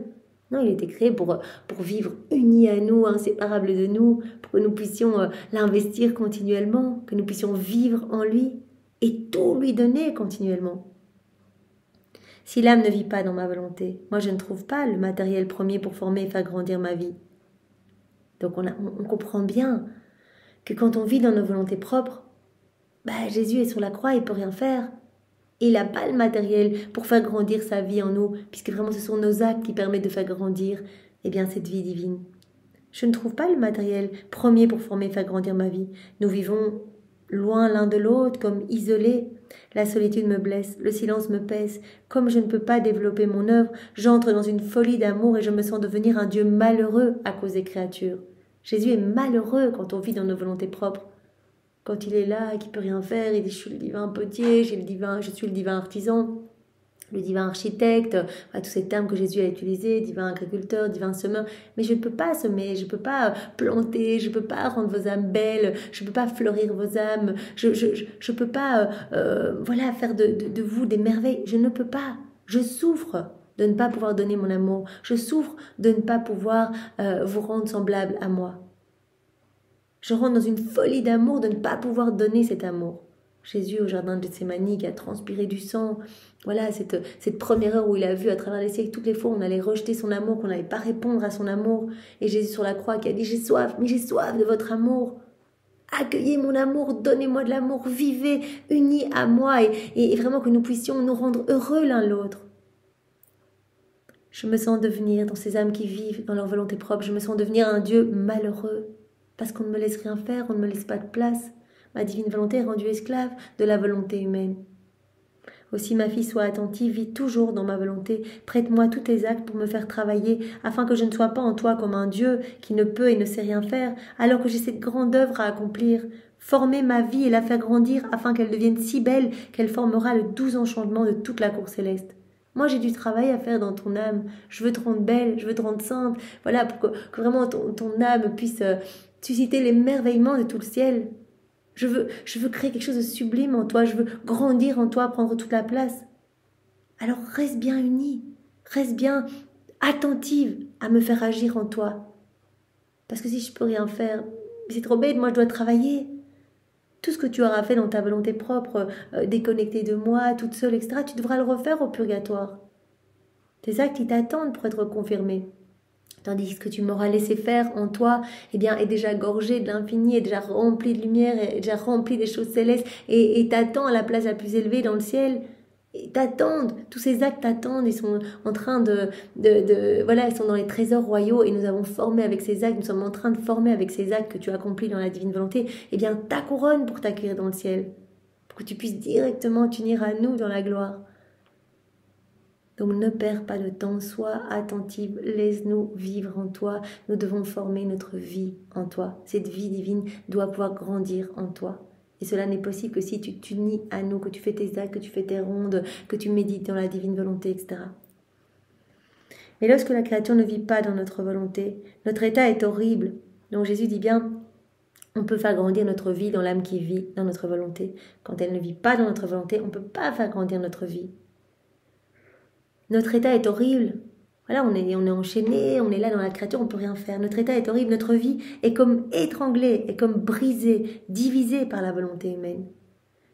Non, il a été créé pour vivre uni à nous, inséparable de nous, pour que nous puissions l'investir continuellement, que nous puissions vivre en lui et tout lui donner continuellement. Si l'âme ne vit pas dans ma volonté, moi je ne trouve pas le matériel premier pour former et faire grandir ma vie. Donc on comprend bien que quand on vit dans nos volontés propres, Jésus est sur la croix, il ne peut rien faire. Il n'a pas le matériel pour faire grandir sa vie en nous, puisque vraiment ce sont nos actes qui permettent de faire grandir cette vie divine. Je ne trouve pas le matériel premier pour former et faire grandir ma vie. Nous vivons loin l'un de l'autre, comme isolés. La solitude me blesse, le silence me pèse. Comme je ne peux pas développer mon œuvre, j'entre dans une folie d'amour et je me sens devenir un Dieu malheureux à cause des créatures. Jésus est malheureux quand on vit dans nos volontés propres. Quand il est là et qu'il ne peut rien faire, il dit « je suis le divin potier, je suis le divin artisan ». le divin architecte, tous ces termes que Jésus a utilisés, divin agriculteur, divin semeur, mais je ne peux pas semer, je ne peux pas planter, je ne peux pas rendre vos âmes belles, je ne peux pas fleurir vos âmes, je ne peux pas faire de vous des merveilles, je ne peux pas, je souffre de ne pas pouvoir donner mon amour, je souffre de ne pas pouvoir vous rendre semblable à moi. Je rentre dans une folie d'amour de ne pas pouvoir donner cet amour. Jésus au jardin de Gethsémani qui a transpiré du sang, voilà cette première heure où il a vu à travers les siècles toutes les fois on allait rejeter son amour, qu'on n'allait pas répondre à son amour, et Jésus sur la croix qui a dit j'ai soif, mais j'ai soif de votre amour, accueillez mon amour, donnez-moi de l'amour, vivez unis à moi, et vraiment que nous puissions nous rendre heureux l'un l'autre. Je me sens devenir, dans ces âmes qui vivent dans leur volonté propre, je me sens devenir un Dieu malheureux, parce qu'on ne me laisse rien faire, on ne me laisse pas de place. Ma divine volonté est rendue esclave de la volonté humaine. Aussi ma fille, sois attentive, vis toujours dans ma volonté, prête-moi tous tes actes pour me faire travailler, afin que je ne sois pas en toi comme un Dieu qui ne peut et ne sait rien faire, alors que j'ai cette grande œuvre à accomplir. Former ma vie et la faire grandir, afin qu'elle devienne si belle qu'elle formera le doux enchantement de toute la cour céleste. Moi, j'ai du travail à faire dans ton âme. Je veux te rendre belle, je veux te rendre sainte, voilà, pour que vraiment ton âme puisse susciter l'émerveillement de tout le ciel. Je veux créer quelque chose de sublime en toi, je veux grandir en toi, prendre toute la place. Alors reste bien unie, reste bien attentive à me faire agir en toi. Parce que si je peux rien faire, c'est trop bête, moi je dois travailler. Tout ce que tu auras fait dans ta volonté propre, déconnectée de moi, toute seule, etc., tu devras le refaire au purgatoire. Tes actes, ils t'attendent pour être confirmés. Tandis que ce que tu m'auras laissé faire en toi, est déjà gorgé de l'infini, est déjà rempli de lumière, est déjà rempli des choses célestes, et t'attend à la place la plus élevée dans le ciel. Et t'attendent, tous ces actes t'attendent, ils sont en train ils sont dans les trésors royaux, et nous avons formé avec ces actes, nous sommes en train de former avec ces actes que tu as accomplis dans la divine volonté, ta couronne pour t'accueillir dans le ciel, pour que tu puisses directement t'unir à nous dans la gloire. Donc ne perds pas de temps, sois attentive, laisse-nous vivre en toi. Nous devons former notre vie en toi. Cette vie divine doit pouvoir grandir en toi. Et cela n'est possible que si tu t'unis à nous, que tu fais tes actes, que tu fais tes rondes, que tu médites dans la divine volonté, etc. Mais lorsque la créature ne vit pas dans notre volonté, notre état est horrible. Donc Jésus dit bien, on peut faire grandir notre vie dans l'âme qui vit dans notre volonté. Quand elle ne vit pas dans notre volonté, on ne peut pas faire grandir notre vie. Notre état est horrible. Voilà, on est enchaîné, on est là dans la créature, on ne peut rien faire. Notre état est horrible, notre vie est comme étranglée, est comme brisée, divisée par la volonté humaine.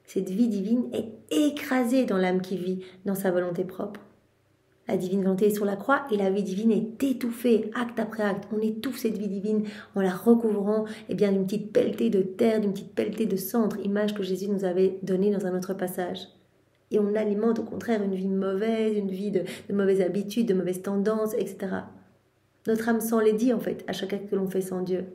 Cette vie divine est écrasée dans l'âme qui vit dans sa volonté propre. La divine volonté est sur la croix et la vie divine est étouffée, acte après acte. On étouffe cette vie divine en la recouvrant d'une petite pelletée de terre, d'une petite pelletée de cendre, image que Jésus nous avait donnée dans un autre passage. Et on alimente au contraire une vie mauvaise, une vie de mauvaises habitudes, de mauvaises tendances, etc. Notre âme s'enlaidit en fait à chaque acte que l'on fait sans Dieu.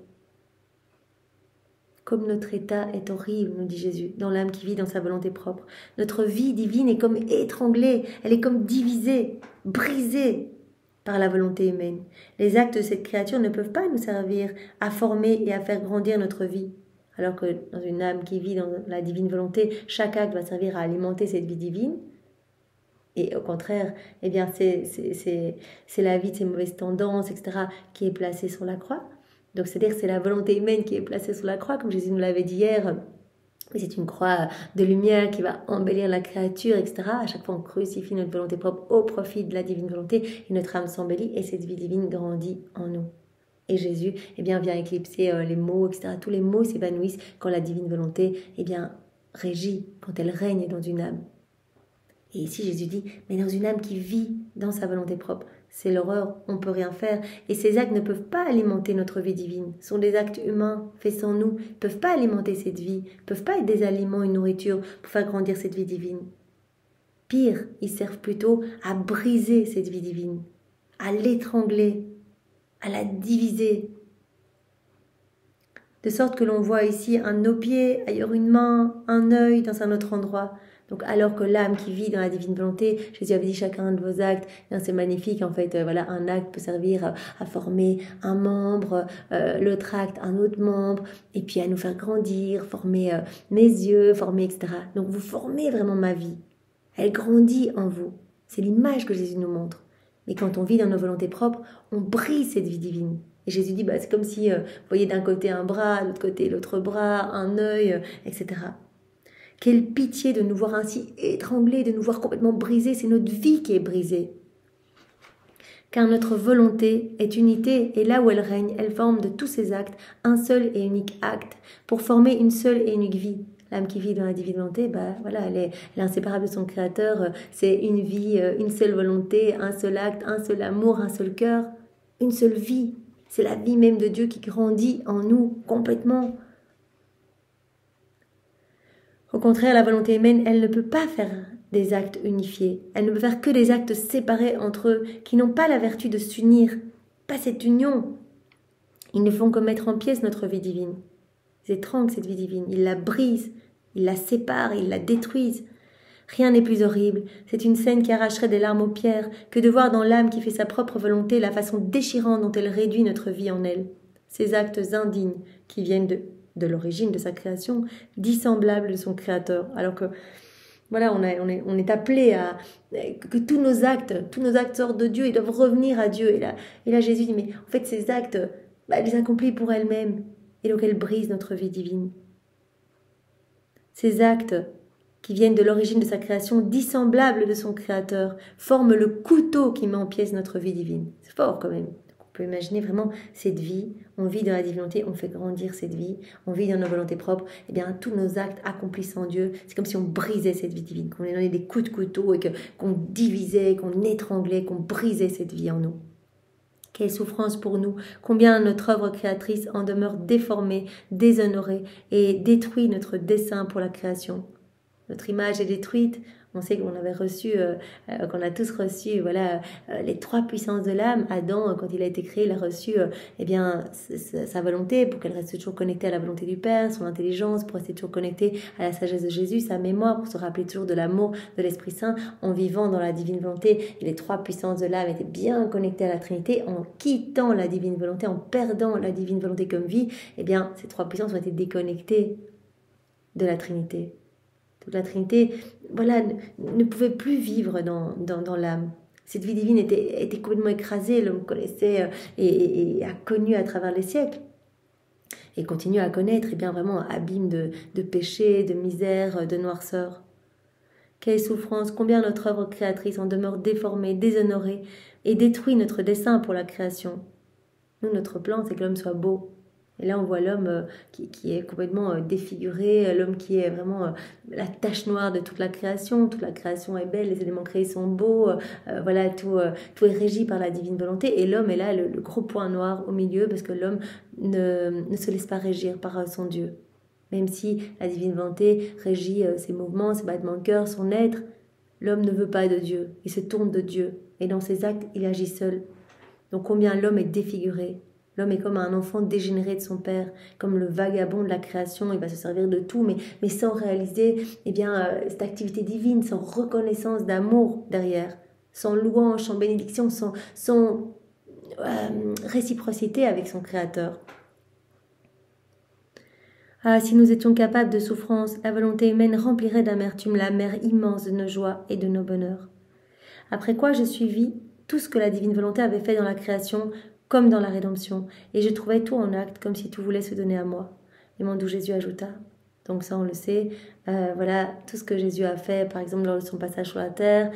Comme notre état est horrible, nous dit Jésus, dans l'âme qui vit dans sa volonté propre. Notre vie divine est comme étranglée, elle est comme divisée, brisée par la volonté humaine. Les actes de cette créature ne peuvent pas nous servir à former et à faire grandir notre vie. Alors que dans une âme qui vit dans la divine volonté, chaque acte va servir à alimenter cette vie divine. Et au contraire, c'est la vie de ces mauvaises tendances, etc., qui est placée sur la croix. Donc c'est-à-dire que c'est la volonté humaine qui est placée sur la croix, comme Jésus nous l'avait dit hier. C'est une croix de lumière qui va embellir la créature, etc. À chaque fois, on crucifie notre volonté propre au profit de la divine volonté, et notre âme s'embellit, et cette vie divine grandit en nous. Et Jésus vient éclipser les mots, etc. Tous les mots s'évanouissent quand la divine volonté régit, quand elle règne dans une âme. Et ici Jésus dit, mais dans une âme qui vit dans sa volonté propre, c'est l'horreur, on ne peut rien faire. Et ces actes ne peuvent pas alimenter notre vie divine. Ce sont des actes humains, faits sans nous, ne peuvent pas alimenter cette vie, ne peuvent pas être des aliments, une nourriture pour faire grandir cette vie divine. Pire, ils servent plutôt à briser cette vie divine, à l'étrangler, à la diviser. De sorte que l'on voit ici un de nos pieds, ailleurs une main, un œil dans un autre endroit. Donc alors que l'âme qui vit dans la divine volonté, Jésus avait dit chacun de vos actes, c'est magnifique en fait, un acte peut servir à former un membre, l'autre acte un autre membre, et puis à nous faire grandir, former mes yeux, former etc. Donc vous formez vraiment ma vie, elle grandit en vous. C'est l'image que Jésus nous montre. Mais quand on vit dans nos volontés propres, on brise cette vie divine. Et Jésus dit, c'est comme si, vous voyez d'un côté un bras, de l'autre côté l'autre bras, un œil, etc. Quelle pitié de nous voir ainsi étranglés, de nous voir complètement brisés. C'est notre vie qui est brisée. Car notre volonté est unité, et là où elle règne, elle forme de tous ses actes un seul et unique acte, pour former une seule et unique vie. L'âme qui vit dans la divine volonté, elle est inséparable de son Créateur, c'est une vie, une seule volonté, un seul acte, un seul amour, un seul cœur, une seule vie. C'est la vie même de Dieu qui grandit en nous complètement. Au contraire, la volonté humaine, elle ne peut pas faire des actes unifiés. Elle ne peut faire que des actes séparés entre eux, qui n'ont pas la vertu de s'unir, pas cette union. Ils ne font que mettre en pièces notre vie divine. Ils étranglent cette vie divine, ils la brisent, ils la séparent, ils la détruisent. Rien n'est plus horrible. C'est une scène qui arracherait des larmes aux pierres que de voir dans l'âme qui fait sa propre volonté la façon déchirante dont elle réduit notre vie en elle. Ces actes indignes qui viennent de l'origine de sa création, dissemblables de son Créateur. Alors que, voilà, on est appelé à que tous nos actes sortent de Dieu, ils doivent revenir à Dieu. Et là Jésus dit, mais en fait, ces actes, elle les accomplit pour elle-même. Et donc, elle brise notre vie divine. Ces actes qui viennent de l'origine de sa création, dissemblables de son Créateur, forment le couteau qui met en pièces notre vie divine. C'est fort quand même. On peut imaginer vraiment cette vie, on vit dans la divinité, on fait grandir cette vie, on vit dans nos volontés propres, et bien tous nos actes accomplissent en Dieu, c'est comme si on brisait cette vie divine, qu'on lui donnait des coups de couteau et qu'on divisait, qu'on étranglait, qu'on brisait cette vie en nous. Quelle souffrance pour nous, combien notre œuvre créatrice en demeure déformée, déshonorée et détruit notre dessein pour la création. Notre image est détruite. On sait qu'on avait reçu, qu'on a tous reçu, les trois puissances de l'âme. Adam, quand il a été créé, il a reçu, sa volonté pour qu'elle reste toujours connectée à la volonté du Père, son intelligence pour rester toujours connectée à la sagesse de Jésus, sa mémoire pour se rappeler toujours de l'amour de l'Esprit Saint en vivant dans la divine volonté. Et les trois puissances de l'âme étaient bien connectées à la Trinité en quittant la divine volonté, en perdant la divine volonté comme vie. Eh bien, ces trois puissances ont été déconnectées de la Trinité. Toute la Trinité, ne pouvait plus vivre dans l'âme. Cette vie divine était complètement écrasée, l'homme connaissait et a connu à travers les siècles. Et continue à connaître, et bien vraiment un abîme de péché, de misère, de noirceur. Quelle souffrance, combien notre œuvre créatrice en demeure déformée, déshonorée, et détruit notre dessein pour la création. Nous, notre plan, c'est que l'homme soit beau. Et là, on voit l'homme qui est complètement défiguré, l'homme qui est vraiment la tache noire de toute la création. Toute la création est belle, les éléments créés sont beaux, tout est régi par la divine volonté. Et l'homme est là, le gros point noir au milieu, parce que l'homme ne se laisse pas régir par son Dieu. Même si la divine volonté régit ses mouvements, ses battements de cœur, son être, l'homme ne veut pas de Dieu, il se tourne de Dieu. Et dans ses actes, il agit seul. Donc combien l'homme est défiguré. L'homme est comme un enfant dégénéré de son père, comme le vagabond de la création, il va se servir de tout, mais sans réaliser cette activité divine, sans reconnaissance d'amour derrière, sans louange, sans bénédiction, sans réciprocité avec son Créateur. Ah, si nous étions capables de souffrance, la volonté humaine remplirait d'amertume la mer immense de nos joies et de nos bonheurs. Après quoi je suivis tout ce que la divine volonté avait fait dans la création, comme dans la rédemption, et je trouvais tout en acte, comme si tout voulait se donner à moi. Et mon doux Jésus ajouta, donc ça on le sait, tout ce que Jésus a fait, par exemple lors de son passage sur la terre,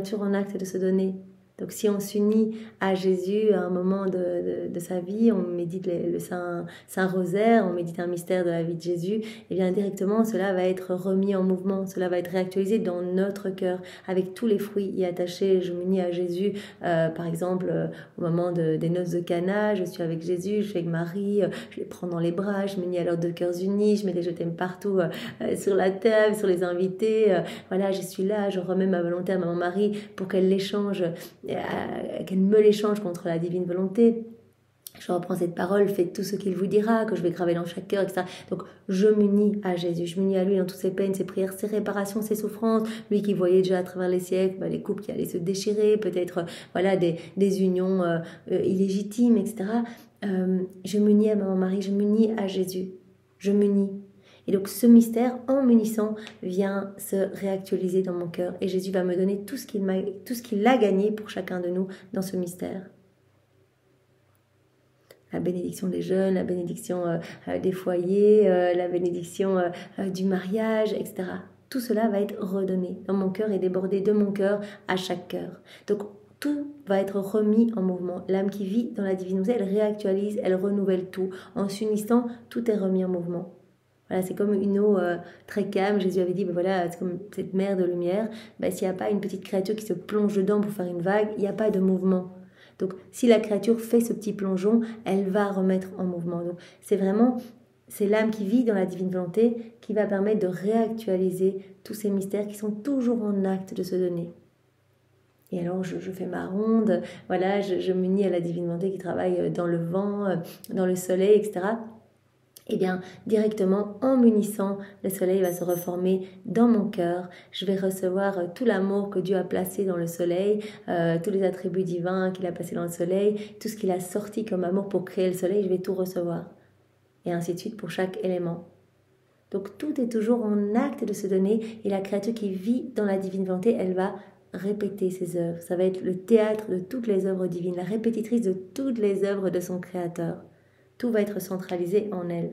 toujours en acte de se donner. Donc si on s'unit à Jésus à un moment de sa vie, on médite le Saint Rosaire, on médite un mystère de la vie de Jésus, et bien directement cela va être remis en mouvement, cela va être réactualisé dans notre cœur, avec tous les fruits y attachés. Je m'unis à Jésus, par exemple au moment des noces de Cana, je suis avec Jésus, je suis avec Marie, je les prends dans les bras, je m'unis à leurs deux cœurs unis, je mets des je t'aime partout sur la table, sur les invités, je suis là, je remets ma volonté à maman Marie pour qu'elle l'échange, qu'elle me l'échange contre la divine volonté. Je reprends cette parole, faites tout ce qu'il vous dira, que je vais graver dans chaque cœur, etc. Donc je m'unis à Jésus, je m'unis à lui dans toutes ses peines, ses prières, ses réparations, ses souffrances. Lui qui voyait déjà à travers les siècles les couples qui allaient se déchirer, peut-être des unions illégitimes, etc. Je m'unis à maman Marie, je m'unis à Jésus, je m'unis. Et donc ce mystère, en m'unissant, vient se réactualiser dans mon cœur. Et Jésus va me donner tout ce qu'il a gagné pour chacun de nous dans ce mystère. La bénédiction des jeunes, la bénédiction des foyers, la bénédiction du mariage, etc. Tout cela va être redonné dans mon cœur et débordé de mon cœur à chaque cœur. Donc tout va être remis en mouvement. L'âme qui vit dans la divinité, elle réactualise, elle renouvelle tout. En s'unissant, tout est remis en mouvement. Voilà, c'est comme une eau très calme. Jésus avait dit, ben voilà, c'est comme cette mer de lumière. Ben, s'il n'y a pas une petite créature qui se plonge dedans pour faire une vague, il n'y a pas de mouvement. Donc, si la créature fait ce petit plongeon, elle va remettre en mouvement. Donc, c'est l'âme qui vit dans la divine volonté qui va permettre de réactualiser tous ces mystères qui sont toujours en acte de se donner. Et alors, je fais ma ronde, voilà, je m'unis à la divine volonté qui travaille dans le vent, dans le soleil, etc. Eh bien, directement, en m'unissant, le soleil va se reformer dans mon cœur. Je vais recevoir tout l'amour que Dieu a placé dans le soleil, tous les attributs divins qu'il a placés dans le soleil, tout ce qu'il a sorti comme amour pour créer le soleil, je vais tout recevoir. Et ainsi de suite pour chaque élément. Donc, tout est toujours en acte de se donner. Et la créature qui vit dans la divine volonté, elle va répéter ses œuvres. Ça va être le théâtre de toutes les œuvres divines, la répétitrice de toutes les œuvres de son Créateur. Tout va être centralisé en elle.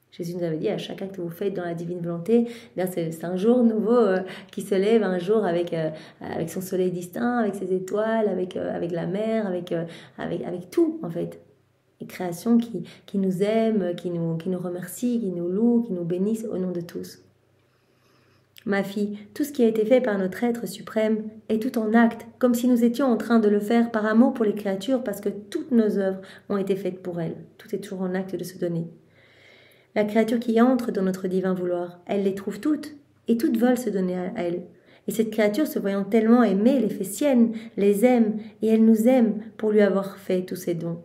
Jésus nous avait dit, à chaque acte que vous faites dans la divine volonté, c'est un jour nouveau qui se lève, un jour avec son soleil distinct, avec ses étoiles, avec la mer, avec tout en fait. Une création qui nous aime, qui nous remercie, qui nous loue, qui nous bénisse au nom de tous. Ma fille, tout ce qui a été fait par notre être suprême est tout en acte, comme si nous étions en train de le faire par amour pour les créatures, parce que toutes nos œuvres ont été faites pour elles. Tout est toujours en acte de se donner. La créature qui entre dans notre divin vouloir, elle les trouve toutes, et toutes veulent se donner à elle. Et cette créature, se voyant tellement aimée, les fait siennes, les aime, et elle nous aime pour lui avoir fait tous ses dons.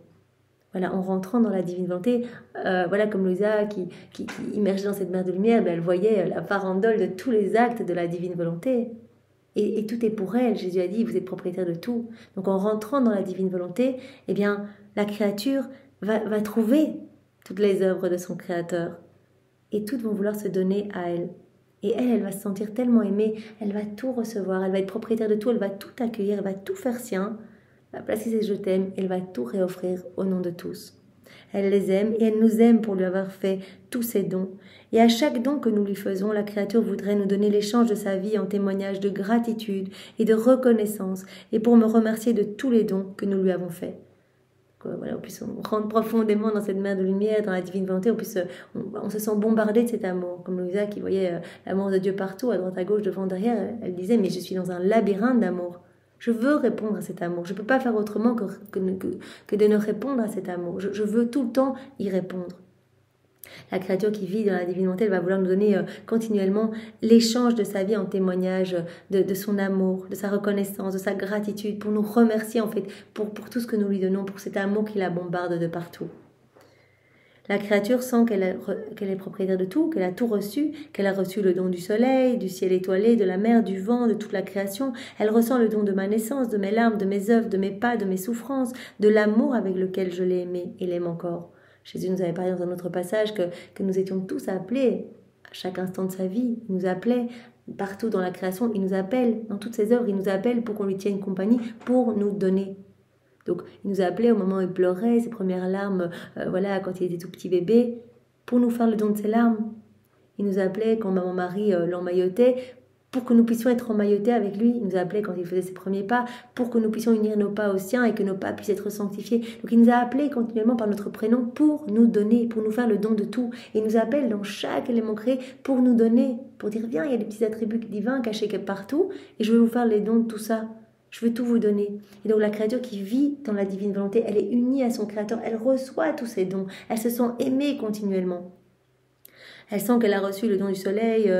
Voilà, en rentrant dans la divine volonté, voilà comme Louisa qui immergeait dans cette mer de lumière, elle voyait la farandole de tous les actes de la divine volonté. Et tout est pour elle. Jésus a dit, vous êtes propriétaire de tout. Donc en rentrant dans la divine volonté, eh bien, la créature va trouver toutes les œuvres de son Créateur. Et toutes vont vouloir se donner à elle. Et elle va se sentir tellement aimée, elle va tout recevoir, elle va être propriétaire de tout, elle va tout accueillir, elle va tout faire sien. Elle va placer ses je t'aime, elle va tout réoffrir au nom de tous. Elle les aime et elle nous aime pour lui avoir fait tous ses dons. Et à chaque don que nous lui faisons, la créature voudrait nous donner l'échange de sa vie en témoignage de gratitude et de reconnaissance et pour me remercier de tous les dons que nous lui avons faits. Voilà, on puisse rentrer profondément dans cette mer de lumière, dans la divine volonté, on se sent bombardé de cet amour. Comme Louisa qui voyait l'amour de Dieu partout, à droite, à gauche, devant, derrière, elle disait, mais je suis dans un labyrinthe d'amour. Je veux répondre à cet amour. Je ne peux pas faire autrement que de ne répondre à cet amour. Je veux tout le temps y répondre. La créature qui vit dans la divine volonté, elle va vouloir nous donner continuellement l'échange de sa vie en témoignage de son amour, de sa reconnaissance, de sa gratitude, pour nous remercier en fait pour tout ce que nous lui donnons, pour cet amour qui la bombarde de partout. La créature sent qu'elle est propriétaire de tout, qu'elle a tout reçu, qu'elle a reçu le don du soleil, du ciel étoilé, de la mer, du vent, de toute la création. Elle ressent le don de ma naissance, de mes larmes, de mes œuvres, de mes pas, de mes souffrances, de l'amour avec lequel je l'ai aimé et l'aime encore. Jésus nous avait parlé dans un autre passage que nous étions tous appelés à chaque instant de sa vie. Il nous appelait partout dans la création, il nous appelle dans toutes ses œuvres, il nous appelle pour qu'on lui tienne compagnie, pour nous donner. Donc, il nous a appelés au moment où il pleurait, ses premières larmes, voilà, quand il était tout petit bébé, pour nous faire le don de ses larmes. Il nous a appelés quand maman Marie l'emmaillotait, pour que nous puissions être emmaillotés avec lui. Il nous a appelés quand il faisait ses premiers pas, pour que nous puissions unir nos pas aux siens et que nos pas puissent être sanctifiés. Donc, il nous a appelés continuellement par notre prénom pour nous donner, pour nous faire le don de tout. Et il nous appelle dans chaque élément créé pour nous donner, pour dire, viens, il y a des petits attributs divins cachés partout, et je vais vous faire les dons de tout ça. Je veux tout vous donner. Et donc la créature qui vit dans la divine volonté, elle est unie à son Créateur, elle reçoit tous ses dons, elle se sent aimée continuellement. Elle sent qu'elle a reçu le don du soleil,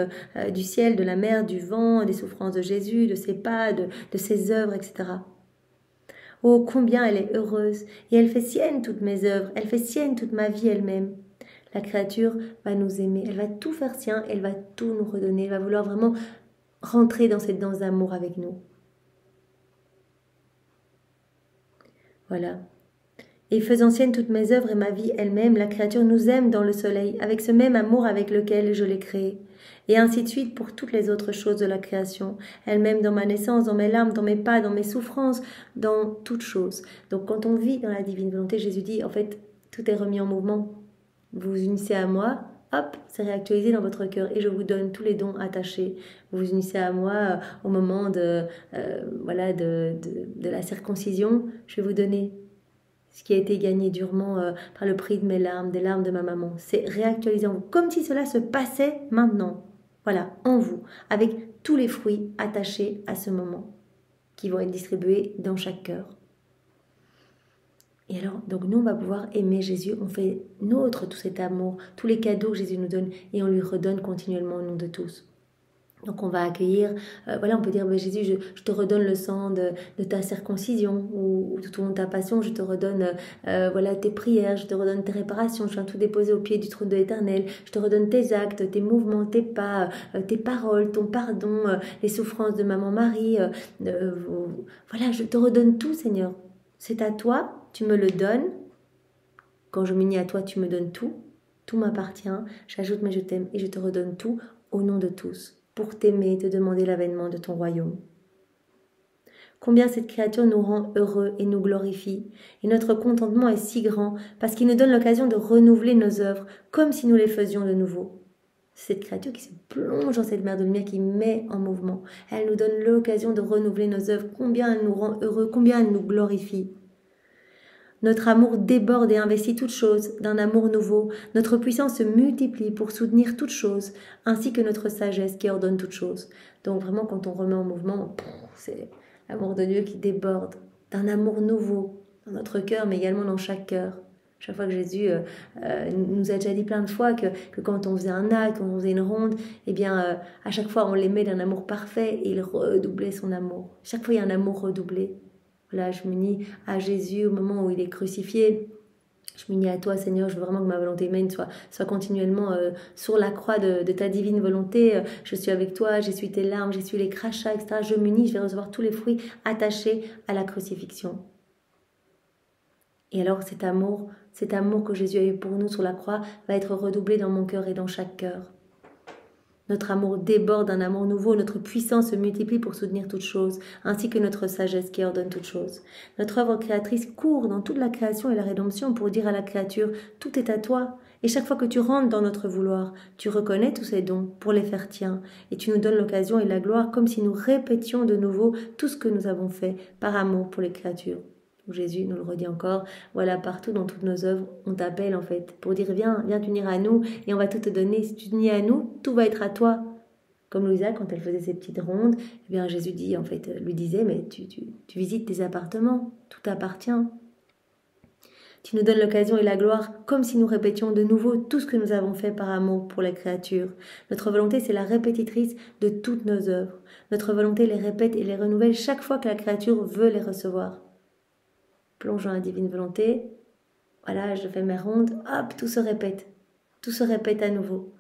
du ciel, de la mer, du vent, des souffrances de Jésus, de ses pas, de ses œuvres, etc. Oh, combien elle est heureuse. Et elle fait sienne toutes mes œuvres, elle fait sienne toute ma vie elle-même. La créature va nous aimer, elle va tout faire sien, elle va tout nous redonner, elle va vouloir vraiment rentrer dans cette danse d'amour avec nous. Voilà. Et faisant sienne toutes mes œuvres et ma vie elle-même, la créature nous aime dans le soleil, avec ce même amour avec lequel je l'ai créée. Et ainsi de suite pour toutes les autres choses de la création. Elle-même dans ma naissance, dans mes larmes, dans mes pas, dans mes souffrances, dans toutes choses. Donc quand on vit dans la divine volonté, Jésus dit, en fait, tout est remis en mouvement. Vous vous unissez à moi, hop, c'est réactualisé dans votre cœur et je vous donne tous les dons attachés. Vous vous unissez à moi au moment de la circoncision, je vais vous donner ce qui a été gagné durement par le prix de mes larmes, des larmes de ma maman. C'est réactualisé en vous, comme si cela se passait maintenant. Voilà, en vous, avec tous les fruits attachés à ce moment, qui vont être distribués dans chaque cœur. Et alors, donc nous, on va pouvoir aimer Jésus, on fait nôtre tout cet amour, tous les cadeaux que Jésus nous donne, et on lui redonne continuellement au nom de tous. Donc on va accueillir, on peut dire, Jésus, je te redonne le sang de ta circoncision, ou tout au long de ta passion, je te redonne tes prières, je te redonne tes réparations, je viens tout déposer au pied du trône de l'Éternel, je te redonne tes actes, tes mouvements, tes pas, tes paroles, ton pardon, les souffrances de maman Marie, je te redonne tout, Seigneur. C'est à toi, tu me le donnes. Quand je m'unis à toi, tu me donnes tout. Tout m'appartient. J'ajoute mais je t'aime et je te redonne tout au nom de tous, pour t'aimer et te demander l'avènement de ton royaume. Combien cette créature nous rend heureux et nous glorifie. Et notre contentement est si grand parce qu'il nous donne l'occasion de renouveler nos œuvres comme si nous les faisions de nouveau. Cette créature qui se plonge dans cette mer de lumière, qui met en mouvement. Elle nous donne l'occasion de renouveler nos œuvres. Combien elle nous rend heureux, combien elle nous glorifie. Notre amour déborde et investit toutes choses d'un amour nouveau. Notre puissance se multiplie pour soutenir toutes choses, ainsi que notre sagesse qui ordonne toutes choses. Donc vraiment, quand on remet en mouvement, c'est l'amour de Dieu qui déborde d'un amour nouveau dans notre cœur, mais également dans chaque cœur. Chaque fois que Jésus nous a déjà dit plein de fois que quand on faisait un acte, quand on faisait une ronde, à chaque fois on l'aimait d'un amour parfait et il redoublait son amour. Chaque fois il y a un amour redoublé. Voilà, je m'unis à Jésus au moment où il est crucifié. Je m'unis à toi, Seigneur. Je veux vraiment que ma volonté humaine soit continuellement sur la croix de ta divine volonté. Je suis avec toi, j'essuie tes larmes, j'essuie les crachats, etc. Je m'unis, je vais recevoir tous les fruits attachés à la crucifixion. Et alors cet amour que Jésus a eu pour nous sur la croix va être redoublé dans mon cœur et dans chaque cœur. Notre amour déborde d'un amour nouveau, notre puissance se multiplie pour soutenir toutes choses, ainsi que notre sagesse qui ordonne toutes choses. Notre œuvre créatrice court dans toute la création et la rédemption pour dire à la créature « Tout est à toi ». Et chaque fois que tu rentres dans notre vouloir, tu reconnais tous ces dons pour les faire tiens, et tu nous donnes l'occasion et la gloire comme si nous répétions de nouveau tout ce que nous avons fait par amour pour les créatures. Jésus nous le redit encore, voilà, partout dans toutes nos œuvres, on t'appelle en fait pour dire viens t'unir à nous et on va tout te donner. Si tu t'unis à nous, tout va être à toi. Comme Louisa, quand elle faisait ses petites rondes, Jésus lui disait, mais tu visites tes appartements, tout t'appartient. Tu nous donnes l'occasion et la gloire comme si nous répétions de nouveau tout ce que nous avons fait par amour pour les créatures. Notre volonté, c'est la répétitrice de toutes nos œuvres. Notre volonté les répète et les renouvelle chaque fois que la créature veut les recevoir. Plongeons dans la divine volonté, voilà, je fais mes rondes, hop, tout se répète à nouveau.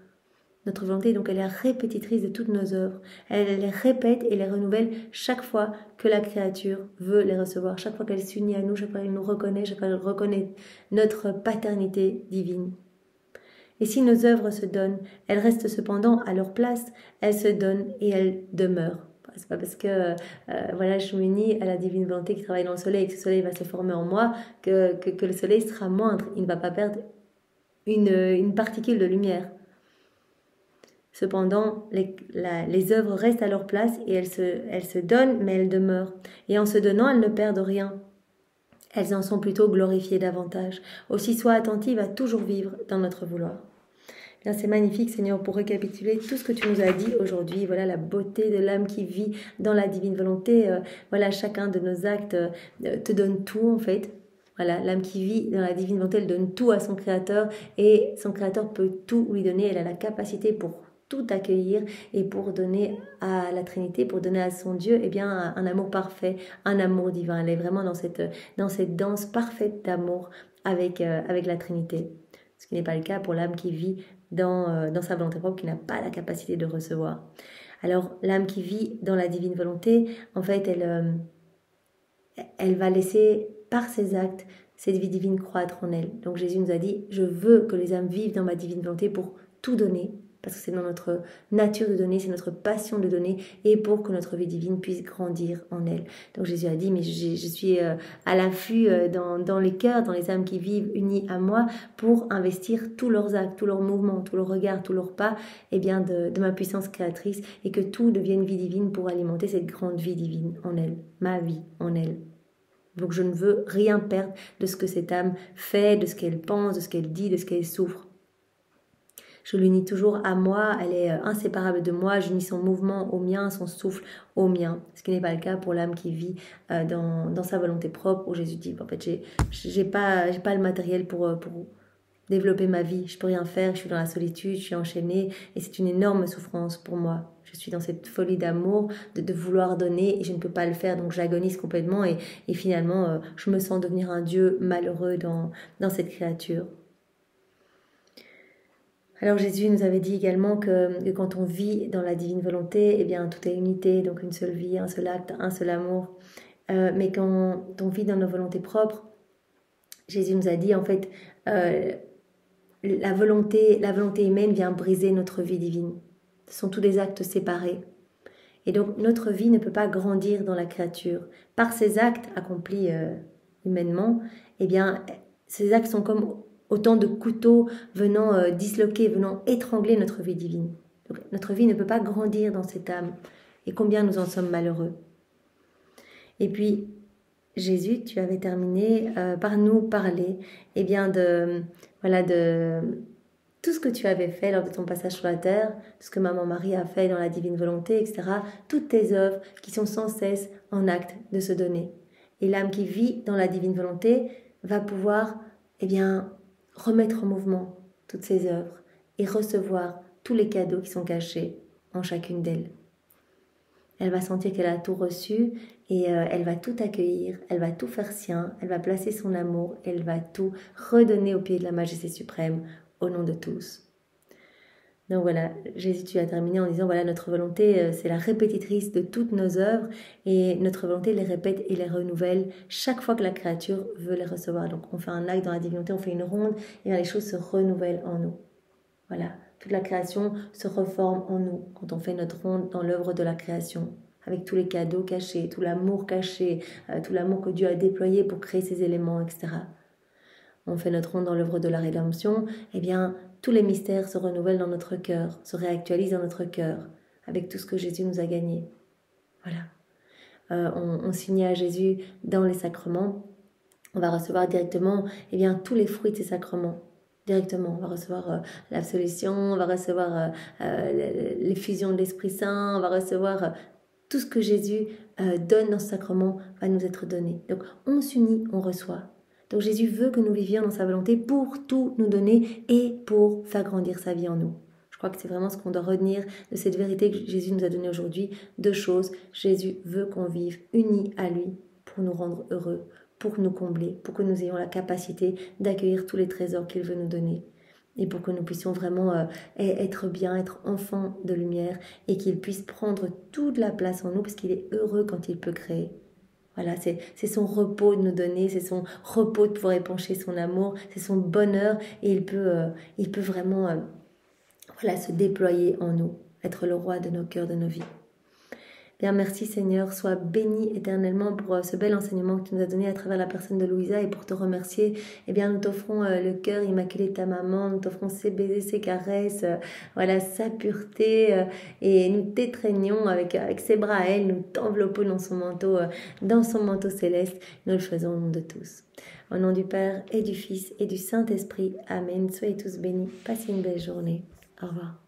Notre volonté, donc, elle est répétitrice de toutes nos œuvres. Elle les répète et les renouvelle chaque fois que la créature veut les recevoir, chaque fois qu'elle s'unit à nous, chaque fois qu'elle nous reconnaît, chaque fois qu'elle reconnaît notre paternité divine. Et si nos œuvres se donnent, elles restent cependant à leur place, elles se donnent et elles demeurent. C'est pas parce que je m'unis à la divine volonté qui travaille dans le soleil et que ce soleil va se former en moi que le soleil sera moindre. Il ne va pas perdre une particule de lumière. Cependant, les œuvres restent à leur place et elles se donnent, mais elles demeurent. Et en se donnant, elles ne perdent rien. Elles en sont plutôt glorifiées davantage. Aussi, sois attentive à toujours vivre dans notre vouloir. Bien, c'est magnifique, Seigneur, pour récapituler tout ce que tu nous as dit aujourd'hui. Voilà la beauté de l'âme qui vit dans la divine volonté. Chacun de nos actes te donne tout, en fait. Voilà, l'âme qui vit dans la divine volonté, elle donne tout à son Créateur et son Créateur peut tout lui donner. Elle a la capacité pour tout accueillir et pour donner à la Trinité, pour donner à son Dieu, un amour parfait, un amour divin. Elle est vraiment dans cette danse parfaite d'amour avec la Trinité. Ce qui n'est pas le cas pour l'âme qui vit dans sa volonté propre, qui n'a pas la capacité de recevoir. Alors, l'âme qui vit dans la divine volonté, en fait, elle va laisser par ses actes cette vie divine croître en elle. Donc Jésus nous a dit, je veux que les âmes vivent dans ma divine volonté pour tout donner, parce que c'est dans notre nature de donner, c'est notre passion de donner, et pour que notre vie divine puisse grandir en elle. Donc Jésus a dit, mais je suis à l'affût dans les cœurs, dans les âmes qui vivent unies à moi, pour investir tous leurs actes, tous leurs mouvements, tous leurs regards, tous leurs pas, et bien de ma puissance créatrice, et que tout devienne vie divine pour alimenter cette grande vie divine en elle, ma vie en elle. Donc je ne veux rien perdre de ce que cette âme fait, de ce qu'elle pense, de ce qu'elle dit, de ce qu'elle souffre. Je l'unis toujours à moi, elle est inséparable de moi, j'unis son mouvement au mien, son souffle au mien. Ce qui n'est pas le cas pour l'âme qui vit dans sa volonté propre, où Jésus dit, en fait, j'ai pas le matériel pour développer ma vie, je peux rien faire, je suis dans la solitude, je suis enchaînée, et c'est une énorme souffrance pour moi. Je suis dans cette folie d'amour, de vouloir donner, et je ne peux pas le faire, donc j'agonise complètement, et finalement, je me sens devenir un Dieu malheureux dans cette créature. Alors Jésus nous avait dit également que quand on vit dans la divine volonté, eh bien tout est unité, donc une seule vie, un seul acte, un seul amour. Mais quand on vit dans nos volontés propres, Jésus nous a dit en fait, la volonté humaine vient briser notre vie divine. Ce sont tous des actes séparés. Et donc notre vie ne peut pas grandir dans la créature. Par ces actes accomplis humainement, eh bien ces actes sont comme autant de couteaux venant disloquer, venant étrangler notre vie divine. Donc, notre vie ne peut pas grandir dans cette âme. Et combien nous en sommes malheureux. Et puis, Jésus, tu avais terminé par nous parler de tout ce que tu avais fait lors de ton passage sur la terre, ce que Maman Marie a fait dans la divine volonté, etc. Toutes tes œuvres qui sont sans cesse en acte de se donner. Et l'âme qui vit dans la divine volonté va pouvoir remettre en mouvement toutes ses œuvres et recevoir tous les cadeaux qui sont cachés en chacune d'elles. Elle va sentir qu'elle a tout reçu et elle va tout accueillir, elle va tout faire sien, elle va placer son amour, elle va tout redonner au pied de la majesté suprême au nom de tous. Donc voilà, Jésus, tu as terminé en disant, voilà, notre volonté, c'est la répétitrice de toutes nos œuvres et notre volonté les répète et les renouvelle chaque fois que la créature veut les recevoir. Donc on fait un acte dans la divinité, on fait une ronde et les choses se renouvellent en nous. Voilà, toute la création se reforme en nous quand on fait notre ronde dans l'œuvre de la création, avec tous les cadeaux cachés, tout l'amour caché, tout l'amour que Dieu a déployé pour créer ces éléments, etc. On fait notre ronde dans l'œuvre de la rédemption, eh bien, tous les mystères se renouvellent dans notre cœur, se réactualisent dans notre cœur, avec tout ce que Jésus nous a gagné. Voilà. On s'unit à Jésus dans les sacrements. On va recevoir directement tous les fruits de ces sacrements. Directement, on va recevoir l'absolution, on va recevoir l'effusion de l'Esprit Saint, on va recevoir tout ce que Jésus donne dans ce sacrement va nous être donné. Donc on s'unit, on reçoit. Donc Jésus veut que nous vivions dans sa volonté pour tout nous donner et pour faire grandir sa vie en nous. Je crois que c'est vraiment ce qu'on doit retenir de cette vérité que Jésus nous a donnée aujourd'hui. 2 choses, Jésus veut qu'on vive unis à lui pour nous rendre heureux, pour nous combler, pour que nous ayons la capacité d'accueillir tous les trésors qu'il veut nous donner. Et pour que nous puissions vraiment être bien, être enfants de lumière et qu'il puisse prendre toute la place en nous parce qu'il est heureux quand il peut créer. Voilà, c'est son repos de nous donner, c'est son repos de pouvoir épancher son amour, c'est son bonheur et il peut vraiment se déployer en nous, être le roi de nos cœurs, de nos vies. Bien, merci Seigneur, sois béni éternellement pour ce bel enseignement que tu nous as donné à travers la personne de Louisa et pour te remercier, nous t'offrons le cœur immaculé de ta maman, nous t'offrons ses baisers, ses caresses, sa pureté et nous t'étreignons avec ses bras à elle, nous t'enveloppons dans son manteau céleste, nous le faisons au nom de tous. Au nom du Père et du Fils et du Saint-Esprit, Amen. Soyez tous bénis, passez une belle journée. Au revoir.